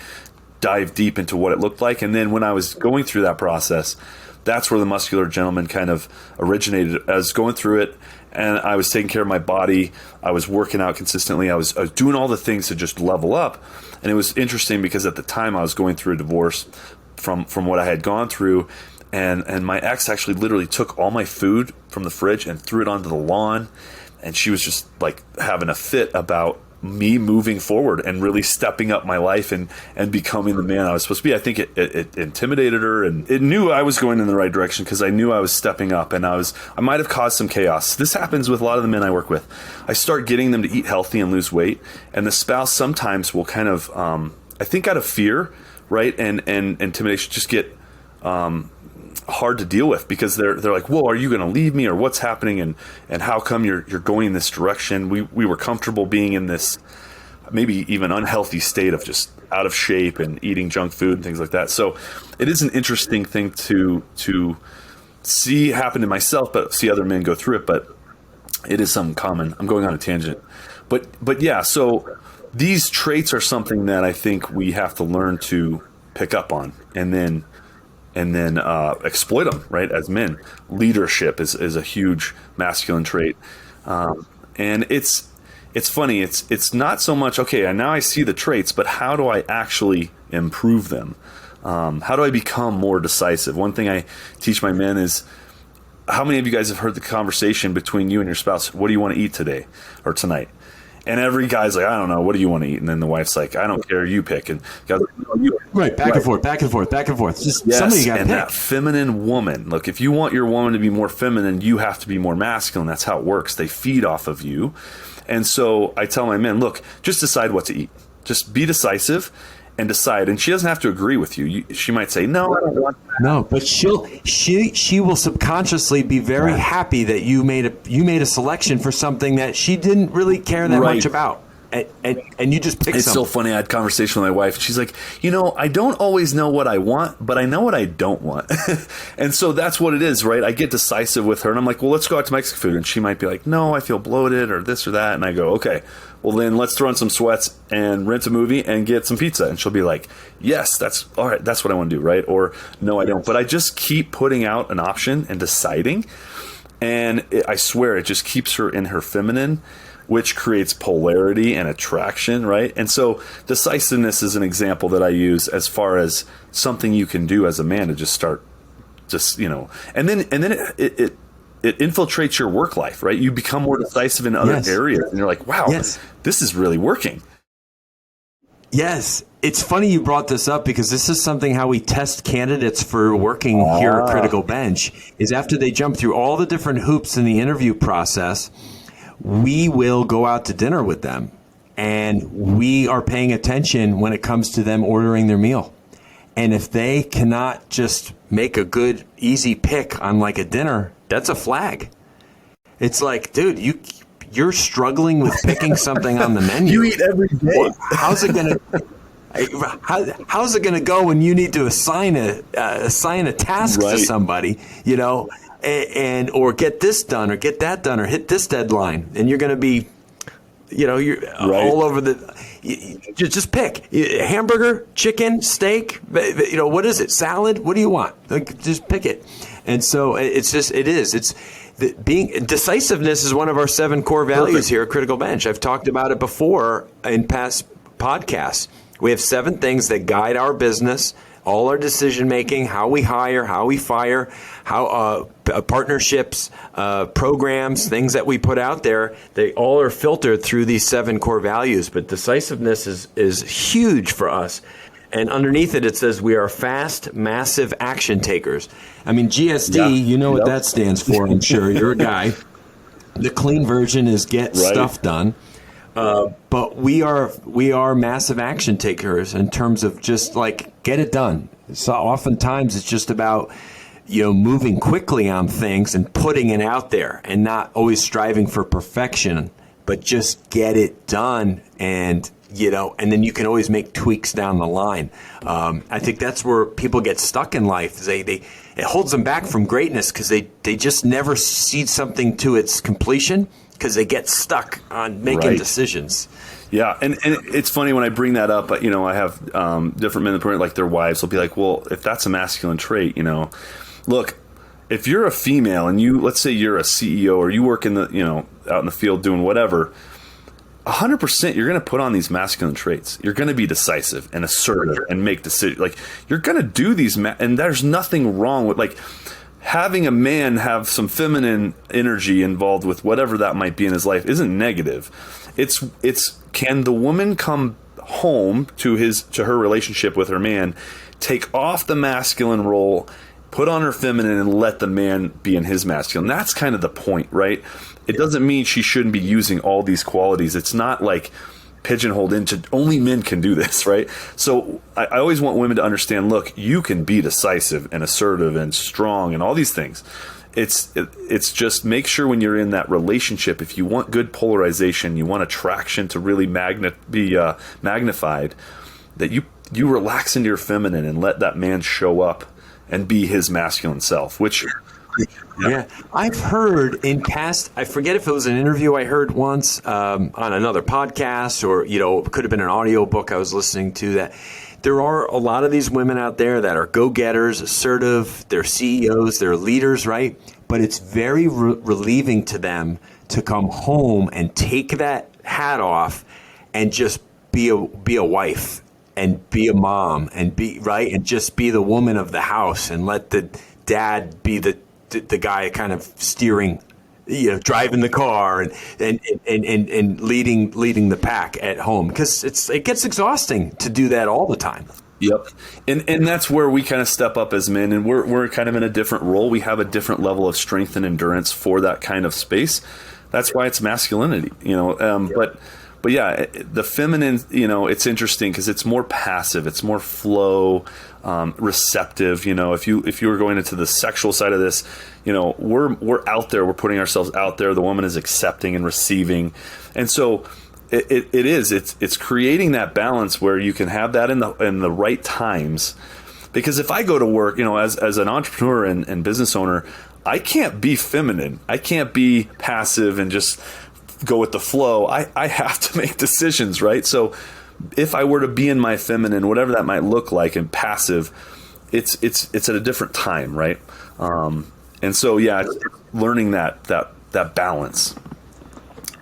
Speaker 1: dive deep into what it looked like. And then when I was going through that process, that's where the Muscular Gentleman kind of originated. I was going through it, and I was taking care of my body. I was working out consistently. I was doing all the things to just level up. And it was interesting because at the time I was going through a divorce from what I had gone through. And my ex actually literally took all my food from the fridge and threw it onto the lawn. And she was just like having a fit about me moving forward and really stepping up my life and becoming the man I was supposed to be. I think it intimidated her, and it knew I was going in the right direction because I knew I was stepping up, and I might have caused some chaos. This happens with a lot of the men I work with. I start getting them to eat healthy and lose weight, and the spouse sometimes will kind of, I think out of fear, right, and intimidation, just get hard to deal with because they're like, whoa, are you going to leave me, or what's happening, and how come you're going in this direction? We were comfortable being in this maybe even unhealthy state of just out of shape and eating junk food and things like that. So it is an interesting thing to see happen to myself, but see other men go through it. But it is something common. I'm going on a tangent, but yeah. So these traits are something that I think we have to learn to pick up on, and then exploit them, right, as men. Leadership is a huge masculine trait. And it's funny. It's not so much, okay, now I see the traits, but how do I actually improve them? How do I become more decisive? One thing I teach my men is, how many of you guys have heard the conversation between you and your spouse, what do you want to eat today or tonight? And every guy's like, I don't know, what do you want to eat? And then the wife's like, I don't care, you pick. And guys like, no, you.
Speaker 2: Right, back and forth. Just
Speaker 1: yes,
Speaker 2: somebody got to
Speaker 1: pick. And
Speaker 2: pick.
Speaker 1: that feminine woman. Look, if you want your woman to be more feminine, you have to be more masculine. That's how it works. They feed off of you. And so I tell my men, look, just decide what to eat. Just be decisive and decide. And she doesn't have to agree with you. She might say, no, I don't want that.
Speaker 2: No, but she will subconsciously be very happy that you made a selection for something that she didn't really care that much about. And you just pick
Speaker 1: It's
Speaker 2: something.
Speaker 1: so funny. I had a conversation with my wife. She's like, I don't always know what I want, but I know what I don't want. And so that's what it is, right? I get decisive with her, and I'm like, well, let's go out to Mexican food. And she might be like, no, I feel bloated or this or that. And I go, okay, well, then let's throw on some sweats and rent a movie and get some pizza. And she'll be like, yes, that's all right. That's what I want to do, right? Or no, I don't. But I just keep putting out an option and deciding. And I swear it just keeps her in her feminine, which creates polarity and attraction, right? And so decisiveness is an example that I use as far as something you can do as a man to just start, and then it infiltrates your work life, right? You become more decisive in other areas, and you're like, wow, this is really working.
Speaker 2: Yes. It's funny you brought this up because this is something how we test candidates for working here at Critical Bench is after they jump through all the different hoops in the interview process, we will go out to dinner with them, and we are paying attention when it comes to them ordering their meal. And if they cannot just make a good, easy pick on like a dinner, that's a flag. It's like, dude, you're struggling with picking something on the menu.
Speaker 1: You eat every day.
Speaker 2: How's it gonna go when you need to assign a task to somebody, and or get this done or get that done or hit this deadline, and you're going to be, you're all over just pick hamburger, chicken, steak, what is it? Salad? What do you want? Just pick it. And so decisiveness is one of our 7 core values here at Critical Bench. I've talked about it before in past podcasts. We have 7 things that guide our business, all our decision making, how we hire, how we fire, how partnerships, programs, things that we put out there. They all are filtered through these 7 core values. But decisiveness is huge for us. And underneath it says we are fast, massive action takers. I mean, GSD, what that stands for, I'm sure. You're a guy. The clean version is get stuff done. But we are massive action takers in terms of just like get it done. So oftentimes it's just about moving quickly on things and putting it out there and not always striving for perfection, but just get it done and then you can always make tweaks down the line. I think that's where people get stuck in life. It holds them back from greatness because they just never see something to its completion because they get stuck on making decisions.
Speaker 1: Yeah, and it's funny when I bring that up. I have different men that like their wives will be like, well, if that's a masculine trait, look, if you're a female and let's say you're a CEO or you work in the out in the field doing whatever, 100% you're going to put on these masculine traits. You're going to be decisive and assertive and make decisions. Like you're going to do these, and there's nothing wrong with like having a man have some feminine energy involved with whatever that might be in his life isn't negative. It's can the woman come home to her relationship with her man, take off the masculine role, put on her feminine, and let the man be in his masculine. That's kind of the point, right? It doesn't mean she shouldn't be using all these qualities. It's not like pigeonholed into only men can do this, right? So I always want women to understand, look, you can be decisive and assertive and strong and all these things. It's just make sure when you're in that relationship, if you want good polarization, you want attraction to really be magnified, that you relax into your feminine and let that man show up and be his masculine self, which...
Speaker 2: Yeah, I've heard in past, I forget if it was an interview I heard once on another podcast or, it could have been an audio book I was listening to, that there are a lot of these women out there that are go-getters, assertive, they're CEOs, they're leaders, right? But it's very relieving to them to come home and take that hat off and just be a wife and be a mom and and just be the woman of the house and let the dad be the guy kind of steering, driving the car and leading the pack at home, because it gets exhausting to do that all the time.
Speaker 1: Yep. And that's where we kind of step up as men, and we're kind of in a different role. We have a different level of strength and endurance for that kind of space. That's why it's masculinity, But yeah, the feminine, it's interesting because it's more passive, it's more flow, receptive. If you were going into the sexual side of this, we're out there, we're putting ourselves out there. The woman is accepting and receiving, and so it's creating that balance where you can have that in the right times. Because if I go to work, as an entrepreneur and business owner, I can't be feminine, I can't be passive and just go with the flow. I have to make decisions, right? So if I were to be in my feminine, whatever that might look like, and passive, it's at a different time, right? And so it's learning that balance.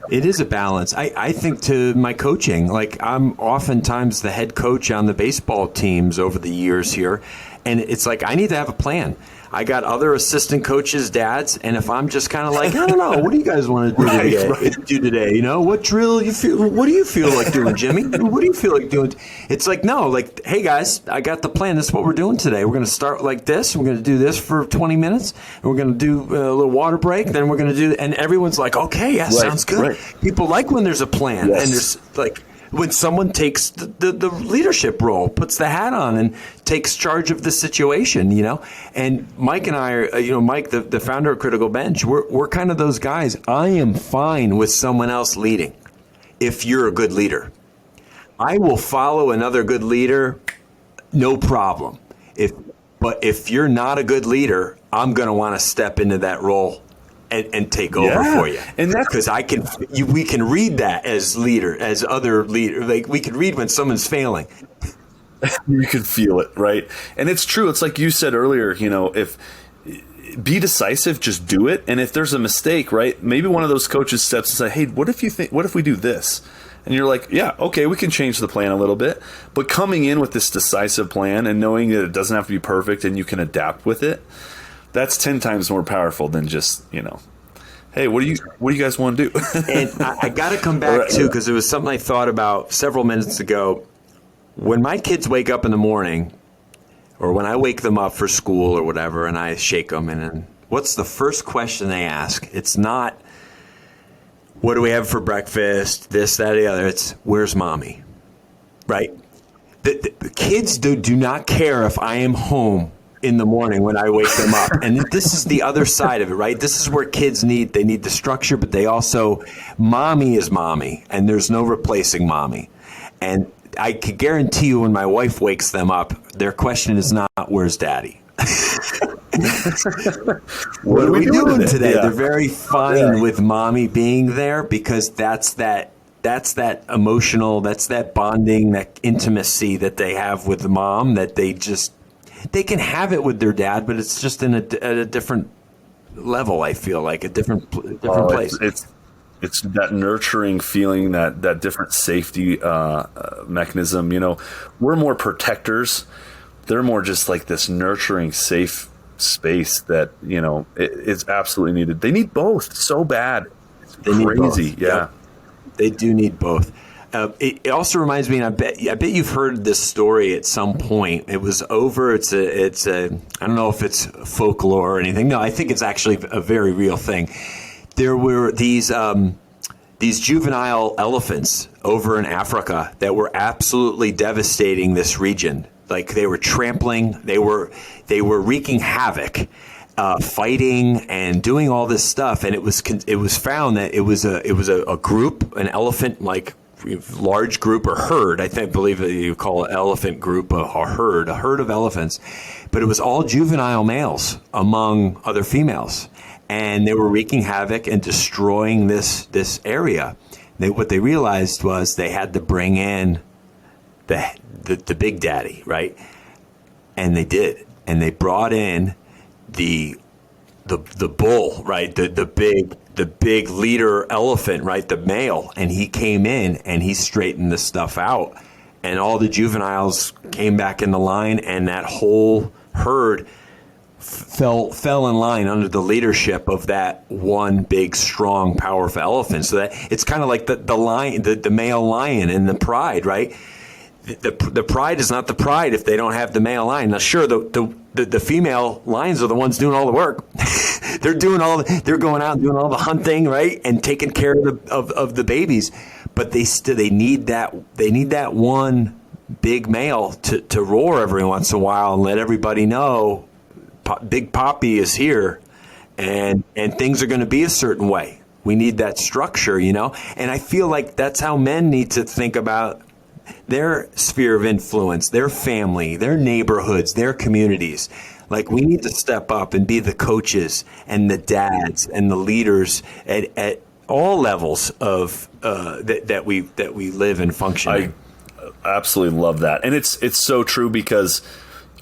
Speaker 2: It is a balance. I think to my coaching, like I'm oftentimes the head coach on the baseball teams over the years here, and it's like I need to have a plan. I got other assistant coaches' dads, and if I'm just kind of like, I don't know, what do you guys want to do today? What drill you feel? What do you feel like doing, Jimmy? What do you feel like doing? It's like, no, like, hey guys, I got the plan. This is what we're doing today. We're going to start like this. We're going to do this for 20 minutes. And we're going to do a little water break. Then we're going to do, and everyone's like, okay, yeah, sounds good. Right. People like when there's a plan, and there's like, when someone takes the leadership role, puts the hat on and takes charge of the situation, And Mike and I are, Mike, the founder of Critical Bench, we're kind of those guys. I am fine with someone else leading if you're a good leader. I will follow another good leader, no problem. But if you're not a good leader, I'm going to want to step into that role and take over for you, and that's because we can read that as other leader. Like we can read when someone's failing.
Speaker 1: You can feel it, right? And it's true. It's like you said earlier. If be decisive, just do it. And if there's a mistake, right? Maybe one of those coaches steps and say, "Hey, what if we do this?" And you're like, "Yeah, okay, we can change the plan a little bit." But coming in with this decisive plan and knowing that it doesn't have to be perfect and you can adapt with it. That's 10 times more powerful than just, hey, what do you guys want to do?
Speaker 2: And I got to come back too, because it was something I thought about several minutes ago. When my kids wake up in the morning, or when I wake them up for school or whatever, and I shake them, and what's the first question they ask? It's not, what do we have for breakfast? This, that, the other. It's where's mommy, right? The kids do not care if I am home in the morning when I wake them up. And this is the other side of it, right? This is where kids need the structure, but they also, mommy is mommy, and there's no replacing mommy. And I can guarantee you when my wife wakes them up, their question is not, where's daddy? What are we doing today? Yeah. They're very fine with mommy being there because that's that emotional, that's that bonding, that intimacy that they have with the mom that they can have it with their dad, but it's just at a different level. I feel like a different place.
Speaker 1: It's that nurturing feeling, that different safety mechanism. You know, we're more protectors. They're more just like this nurturing, safe space that, you know, it's absolutely needed. They need both so bad. It's crazy. Yeah. Yep.
Speaker 2: They do need both. It also reminds me, and I bet you've heard this story at some point. It was over. It's a. I don't know if it's folklore or anything. No, I think it's actually a very real thing. There were these juvenile elephants over in Africa that were absolutely devastating this region. Like they were trampling. They were wreaking havoc. Fighting and doing all this stuff, and it was found that it was a group, an elephant like large group or herd. I believe that you call an elephant group a herd of elephants, but it was all juvenile males among other females, and they were wreaking havoc and destroying this area. What they realized was they had to bring in the big daddy, right? And they did, and they brought in the bull, right? The big leader elephant, right? The male, and he came in and he straightened this stuff out, and all the juveniles came back in the line, and that whole herd fell in line under the leadership of that one big, strong, powerful elephant. So that it's kind of like the lion, the male lion, and the pride, right? The pride is not the pride if they don't have the male lion. Now, sure, the female lions are the ones doing all the work. They're going out and doing all the hunting, right, and taking care of the babies. But they need that one big male to roar every once in a while and let everybody know Big Papi is here, and things are going to be a certain way. We need that structure, you know. And I feel like that's how men need to think about their sphere of influence, their family, their neighborhoods, their communities. Like we need to step up and be the coaches and the dads and the leaders at all levels of that we live and function.
Speaker 1: I absolutely love that, and it's so true because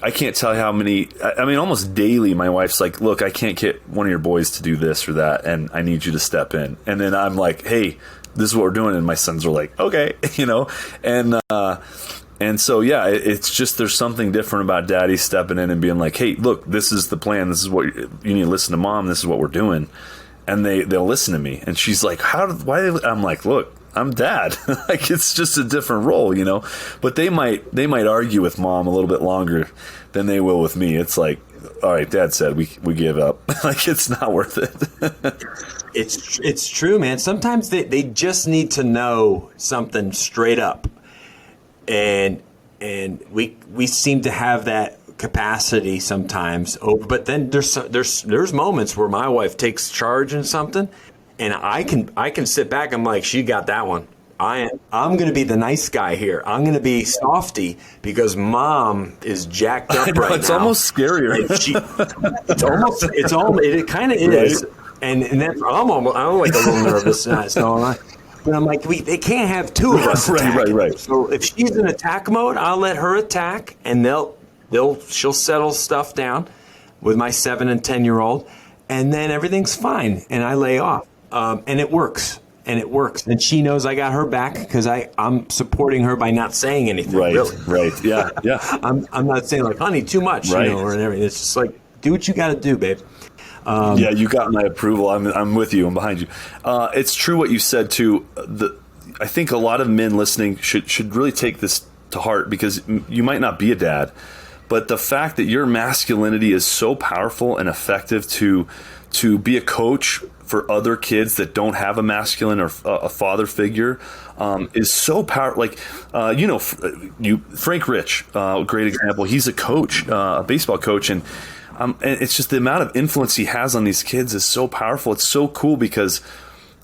Speaker 1: I can't tell you how many. I mean, almost daily, my wife's like, "Look, I can't get one of your boys to do this or that, and I need you to step in." And then I'm like, "Hey, this is what we're doing," and my sons are like, "Okay," you know, and so yeah, it's just there's something different about daddy stepping in and being like, "Hey, look, this is the plan. This is what you need to listen to mom. This is what we're doing," and they'll listen to me. And she's like, "Why?" I'm like, "Look, I'm dad." Like it's just a different role, you know. But they might argue with mom a little bit longer than they will with me. It's like, all right, dad said we give up. Like it's not worth it.
Speaker 2: It's true, man. Sometimes they just need to know something straight up, and we seem to have that capacity sometimes. But then there's moments where my wife takes charge in something, and I can sit back. I'm like, she got that one. I'm going to be the nice guy here. I'm going to be softy because mom is jacked up right now.
Speaker 1: It's almost scarier.
Speaker 2: It kind of is. Right? And then I'm like a little nervous. So but I'm like, they can't have two of us attacking.
Speaker 1: Right.
Speaker 2: So if she's in attack mode, I'll let her attack, and she'll settle stuff down with my 7 and 10-year-old, and then everything's fine, and I lay off, and it works. And she knows I got her back because I'm supporting her by not saying anything.
Speaker 1: Right,
Speaker 2: really.
Speaker 1: Right, yeah.
Speaker 2: I'm not saying like, honey, too much,
Speaker 1: right.
Speaker 2: You know, or everything. It's just like, do what you got to do, babe.
Speaker 1: Yeah, you got my approval. I'm with you. I'm behind you. It's true what you said too. I think a lot of men listening should really take this to heart because you might not be a dad, but the fact that your masculinity is so powerful and effective to to be a coach for other kids that don't have a masculine or a father figure is so powerful. Like, Frank Rich, a great example. He's a coach, a baseball coach, and it's just the amount of influence he has on these kids is so powerful. It's so cool because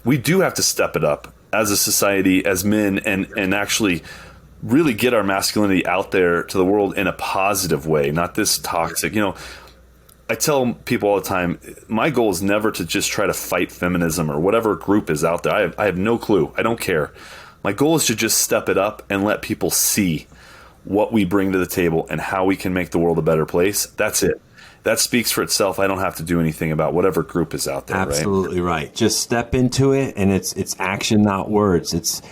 Speaker 1: we do have to step it up as a society, as men, and actually really get our masculinity out there to the world in a positive way, not this toxic, I tell people all the time, my goal is never to just try to fight feminism or whatever group is out there. I have no clue. I don't care. My goal is to just step it up and let people see what we bring to the table and how we can make the world a better place. That's it. That speaks for itself. I don't have to do anything about whatever group is out there.
Speaker 2: Absolutely right. Just step into it, and it's action, not words. It's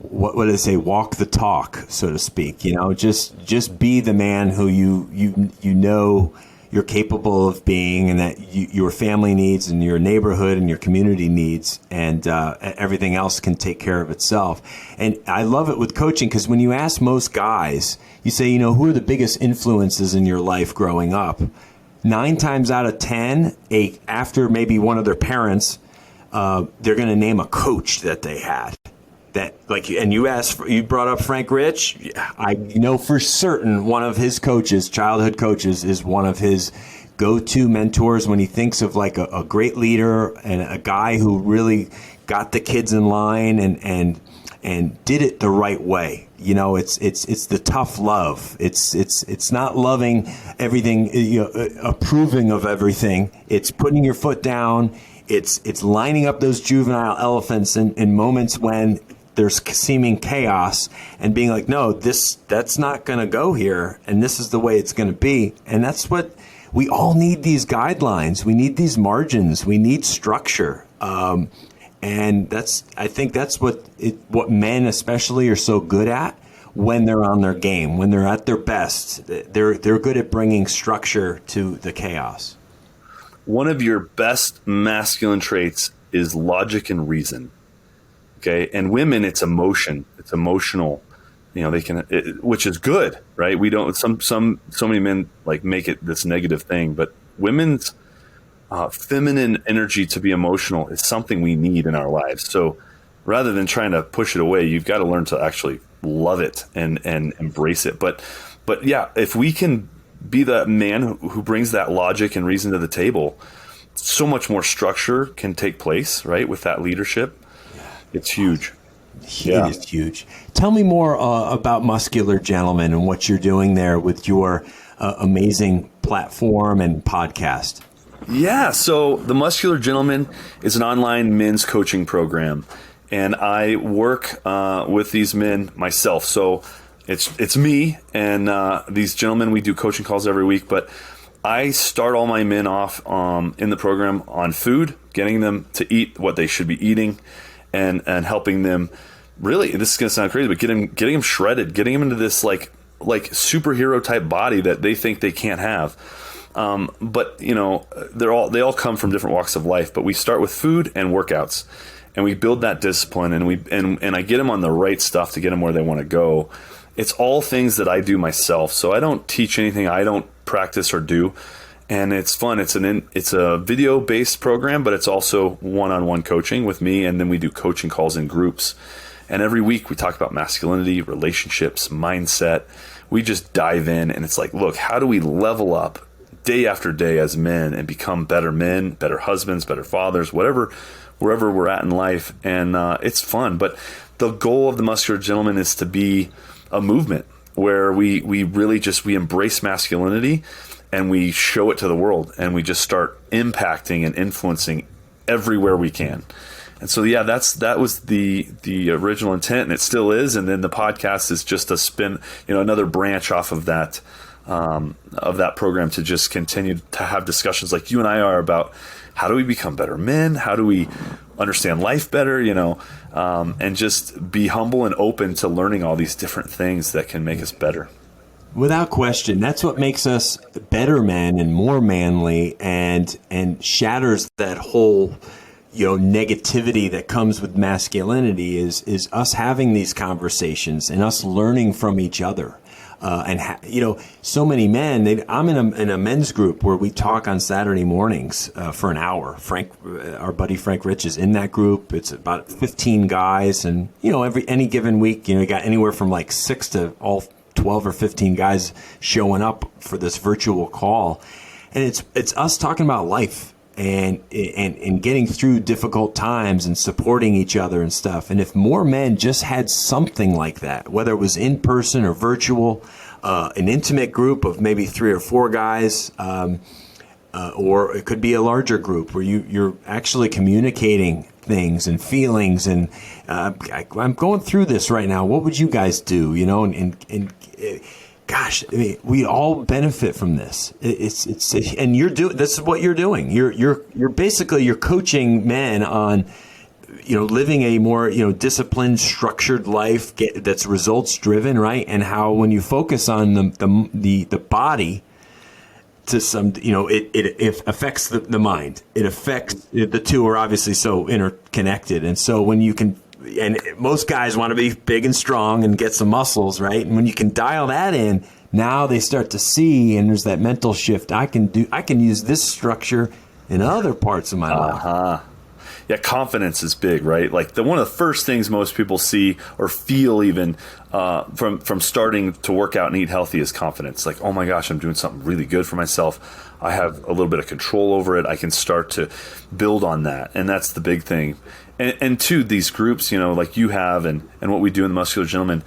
Speaker 2: what do they say? Walk the talk, so to speak. Just be the man who you know you're capable of being, and that your family needs, and your neighborhood and your community needs, and everything else can take care of itself. And I love it with coaching, because when you ask most guys, you say, who are the biggest influences in your life growing up? 9 times out of 10, after maybe one of their parents, they're going to name a coach that they had. And you brought up Frank Rich. I know for certain one of his coaches, childhood coaches, is one of his go-to mentors when he thinks of like a great leader and a guy who really got the kids in line and did it the right way. It's the tough love. It's not loving everything, approving of everything. It's putting your foot down. It's lining up those juvenile elephants in moments when there's seeming chaos, and being like, no, that's not going to go here, and this is the way it's going to be. And that's what we all need, these guidelines. We need these margins. We need structure. And I think that's what men especially are so good at when they're on their game, when they're at their best. They're good at bringing structure to the chaos.
Speaker 1: One of your best masculine traits is logic and reason. Okay. And women, it's emotion. It's emotional. Which is good, right? We don't, so many men like make it this negative thing, but women's feminine energy to be emotional is something we need in our lives. So rather than trying to push it away, you've got to learn to actually love it and embrace it. But yeah, if we can be the man who brings that logic and reason to the table, so much more structure can take place, right? With that leadership. It's huge.
Speaker 2: It is huge. Tell me more about Muscular, gentlemen, and what you're doing there with your amazing platform and podcast.
Speaker 1: Yeah, so the Muscular Gentleman is an online men's coaching program, and I work with these men myself. So it's me and these gentlemen. We do coaching calls every week, but I start all my men off in the program on food, getting them to eat what they should be eating, and helping them. Really, this is going to sound crazy, but getting them shredded, getting them into this like superhero type body that they think they can't have. But they all come from different walks of life. But we start with food and workouts, and we build that discipline, and I get them on the right stuff to get them where they want to go. It's all things that I do myself, so I don't teach anything I don't practice or do. And it's fun. It's a video-based program, but it's also one-on-one coaching with me, and then we do coaching calls in groups. And every week we talk about masculinity, relationships, mindset. We just dive in, and it's like, look, how do we level up day after day as men and become better men, better husbands, better fathers, wherever we're at in life. And it's fun. But the goal of the Muscular Gentleman is to be a movement where we really we embrace masculinity, and we show it to the world, and we just start impacting and influencing everywhere we can. And so, yeah, that was the original intent, and it still is. And then the podcast is just a spin, another branch off of that program to just continue to have discussions like you and I are about how do we become better men, how do we understand life better, and just be humble and open to learning all these different things that can make us better.
Speaker 2: Without question, that's what makes us better men and more manly, and shatters that whole negativity that comes with masculinity is us having these conversations and us learning from each other. So many men. I'm in a men's group where we talk on Saturday mornings for an hour. Frank, our buddy Frank Rich, is in that group. It's about 15 guys, and any given week, you got anywhere from like 6 to all 12 or 15 guys showing up for this virtual call, and it's us talking about life and getting through difficult times and supporting each other and stuff. And if more men just had something like that, whether it was in person or virtual, an intimate group of maybe 3 or 4 guys, or it could be a larger group where you're actually communicating things and feelings. And I'm going through this right now. What would you guys do? Gosh, I mean, we all benefit from this. And this is what you're doing. You're basically coaching men on, living a more, disciplined, structured life that's results driven, right? And how when you focus on the body to some, it affects the mind. It affects the two are obviously so interconnected. And so when you can. And most guys want to be big and strong and get some muscles, right? And when you can dial that in, now they start to see, and there's that mental shift. I can use this structure in other parts of my life.
Speaker 1: Yeah, confidence is big, right? Like one of the first things most people see or feel even from starting to work out and eat healthy is confidence. Like, oh my gosh, I'm doing something really good for myself. I have a little bit of control over it. I can start to build on that. And that's the big thing. And two, these groups, like you have and what we do in the Muscular Gentleman,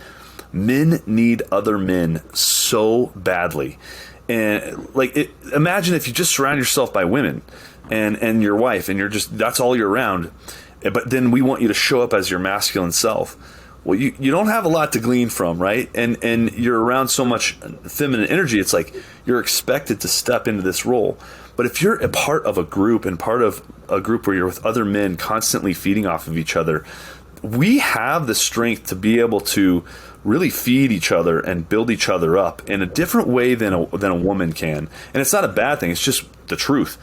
Speaker 1: men need other men so badly. And imagine if you just surround yourself by women and your wife, and that's all you're around. But then we want you to show up as your masculine self. Well, you don't have a lot to glean from, right? And you're around so much feminine energy. It's like you're expected to step into this role. But if you're a part of a group and part of a group where you're with other men constantly feeding off of each other, we have the strength to be able to really feed each other and build each other up in a different way than a woman can. And it's not a bad thing. It's just the truth.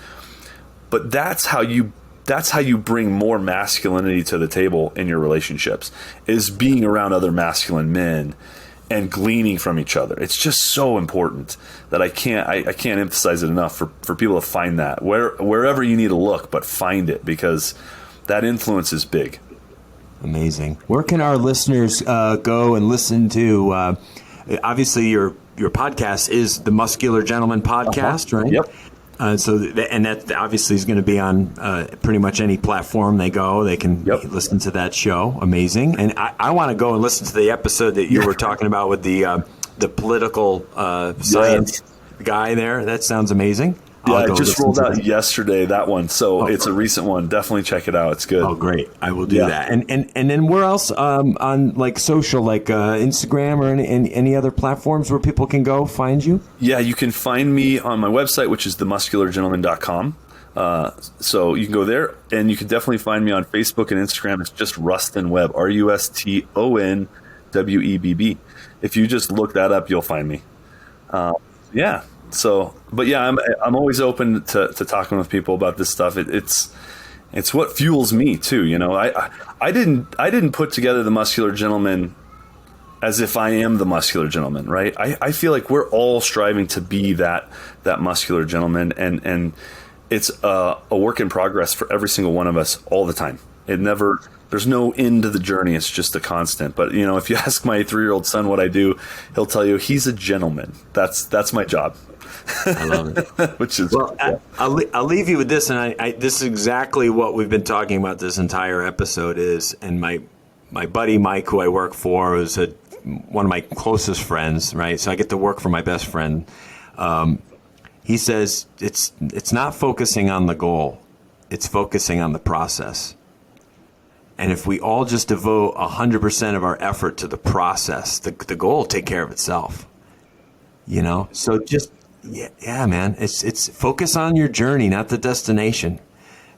Speaker 1: But that's how you bring more masculinity to the table in your relationships, is being around other masculine men and gleaning from each other. It's just so important that I can't emphasize it enough for people to find that wherever you need to look, but find it, because that influence is big.
Speaker 2: Amazing. Where can our listeners go and listen to? Obviously, your podcast is the Muscular Gentleman podcast, right?
Speaker 1: Yep.
Speaker 2: That obviously is going to be on pretty much any platform they go. They can listen to that show. Amazing. And I want to go and listen to the episode that you were talking about with the political science guy there. That sounds amazing.
Speaker 1: Yeah, it just rolled out yesterday, that one. So it's a recent one. Definitely check it out. It's good.
Speaker 2: Oh, great. I will do that. And then where else on like social, like Instagram or any other platforms where people can go find you?
Speaker 1: Yeah, you can find me on my website, which is themusculargentleman.com. So you can go there, and you can definitely find me on Facebook and Instagram. It's just Ruston Webb, RustonWebb. If you just look that up, you'll find me. Yeah. So, but yeah, I'm always open to talking with people about this stuff. It's what fuels me too. I didn't put together the Muscular Gentleman as if I am the Muscular Gentleman, right? I feel like we're all striving to be that Muscular Gentleman, and it's a work in progress for every single one of us all the time. There's no end to the journey. It's just a constant. But if you ask my 3-year-old son what I do, he'll tell you he's a gentleman. That's my job.
Speaker 2: I love it.
Speaker 1: Which is
Speaker 2: I'll leave you with this, and this is exactly what we've been talking about this entire episode is. And my buddy Mike, who I work for, is one of my closest friends, right? So I get to work for my best friend. He says it's not focusing on the goal, it's focusing on the process. And if we all just devote 100% of our effort to the process, the goal will take care of itself. So just yeah, man. It's focus on your journey, not the destination,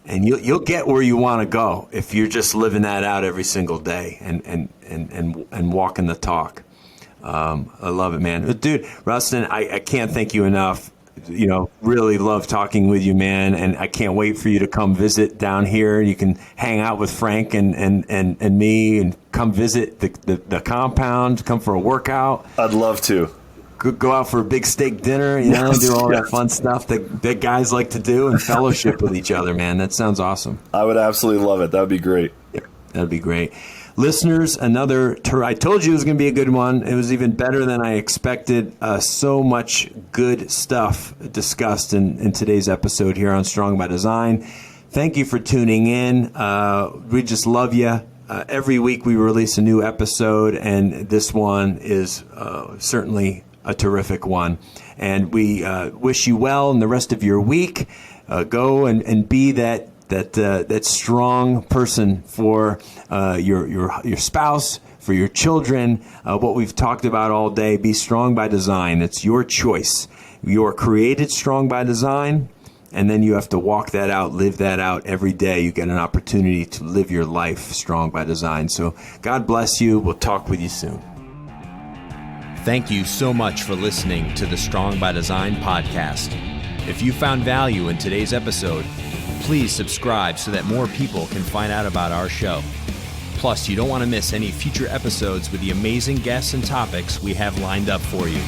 Speaker 2: and you'll get where you want to go if you're just living that out every single day and walking the talk. I love it, man. Dude, Ruston, I can't thank you enough. Really love talking with you, man, and I can't wait for you to come visit down here. You can hang out with Frank and me, and come visit the compound, come for a workout.
Speaker 1: I'd love to.
Speaker 2: go out for a big steak dinner, do all that fun stuff that guys like to do and fellowship with each other, man. That sounds awesome.
Speaker 1: I would absolutely love it. That would be great.
Speaker 2: Yeah, that'd be great. Listeners, I told you it was going to be a good one. It was even better than I expected. So much good stuff discussed in today's episode here on Strong by Design. Thank you for tuning in. We just love you. Every week we release a new episode, and this one is certainly a terrific one. And we wish you well in the rest of your week. Go and be that strong person for your spouse, for your children. What we've talked about all day, be strong by design. It's your choice. You are created strong by design, and then you have to walk that out, live that out every day. You get an opportunity to live your life strong by design. So God bless you. We'll talk with you soon. Thank you so much for listening to the Strong by Design podcast. If you found value in today's episode, please subscribe so that more people can find out about our show. Plus, you don't want to miss any future episodes with the amazing guests and topics we have lined up for you.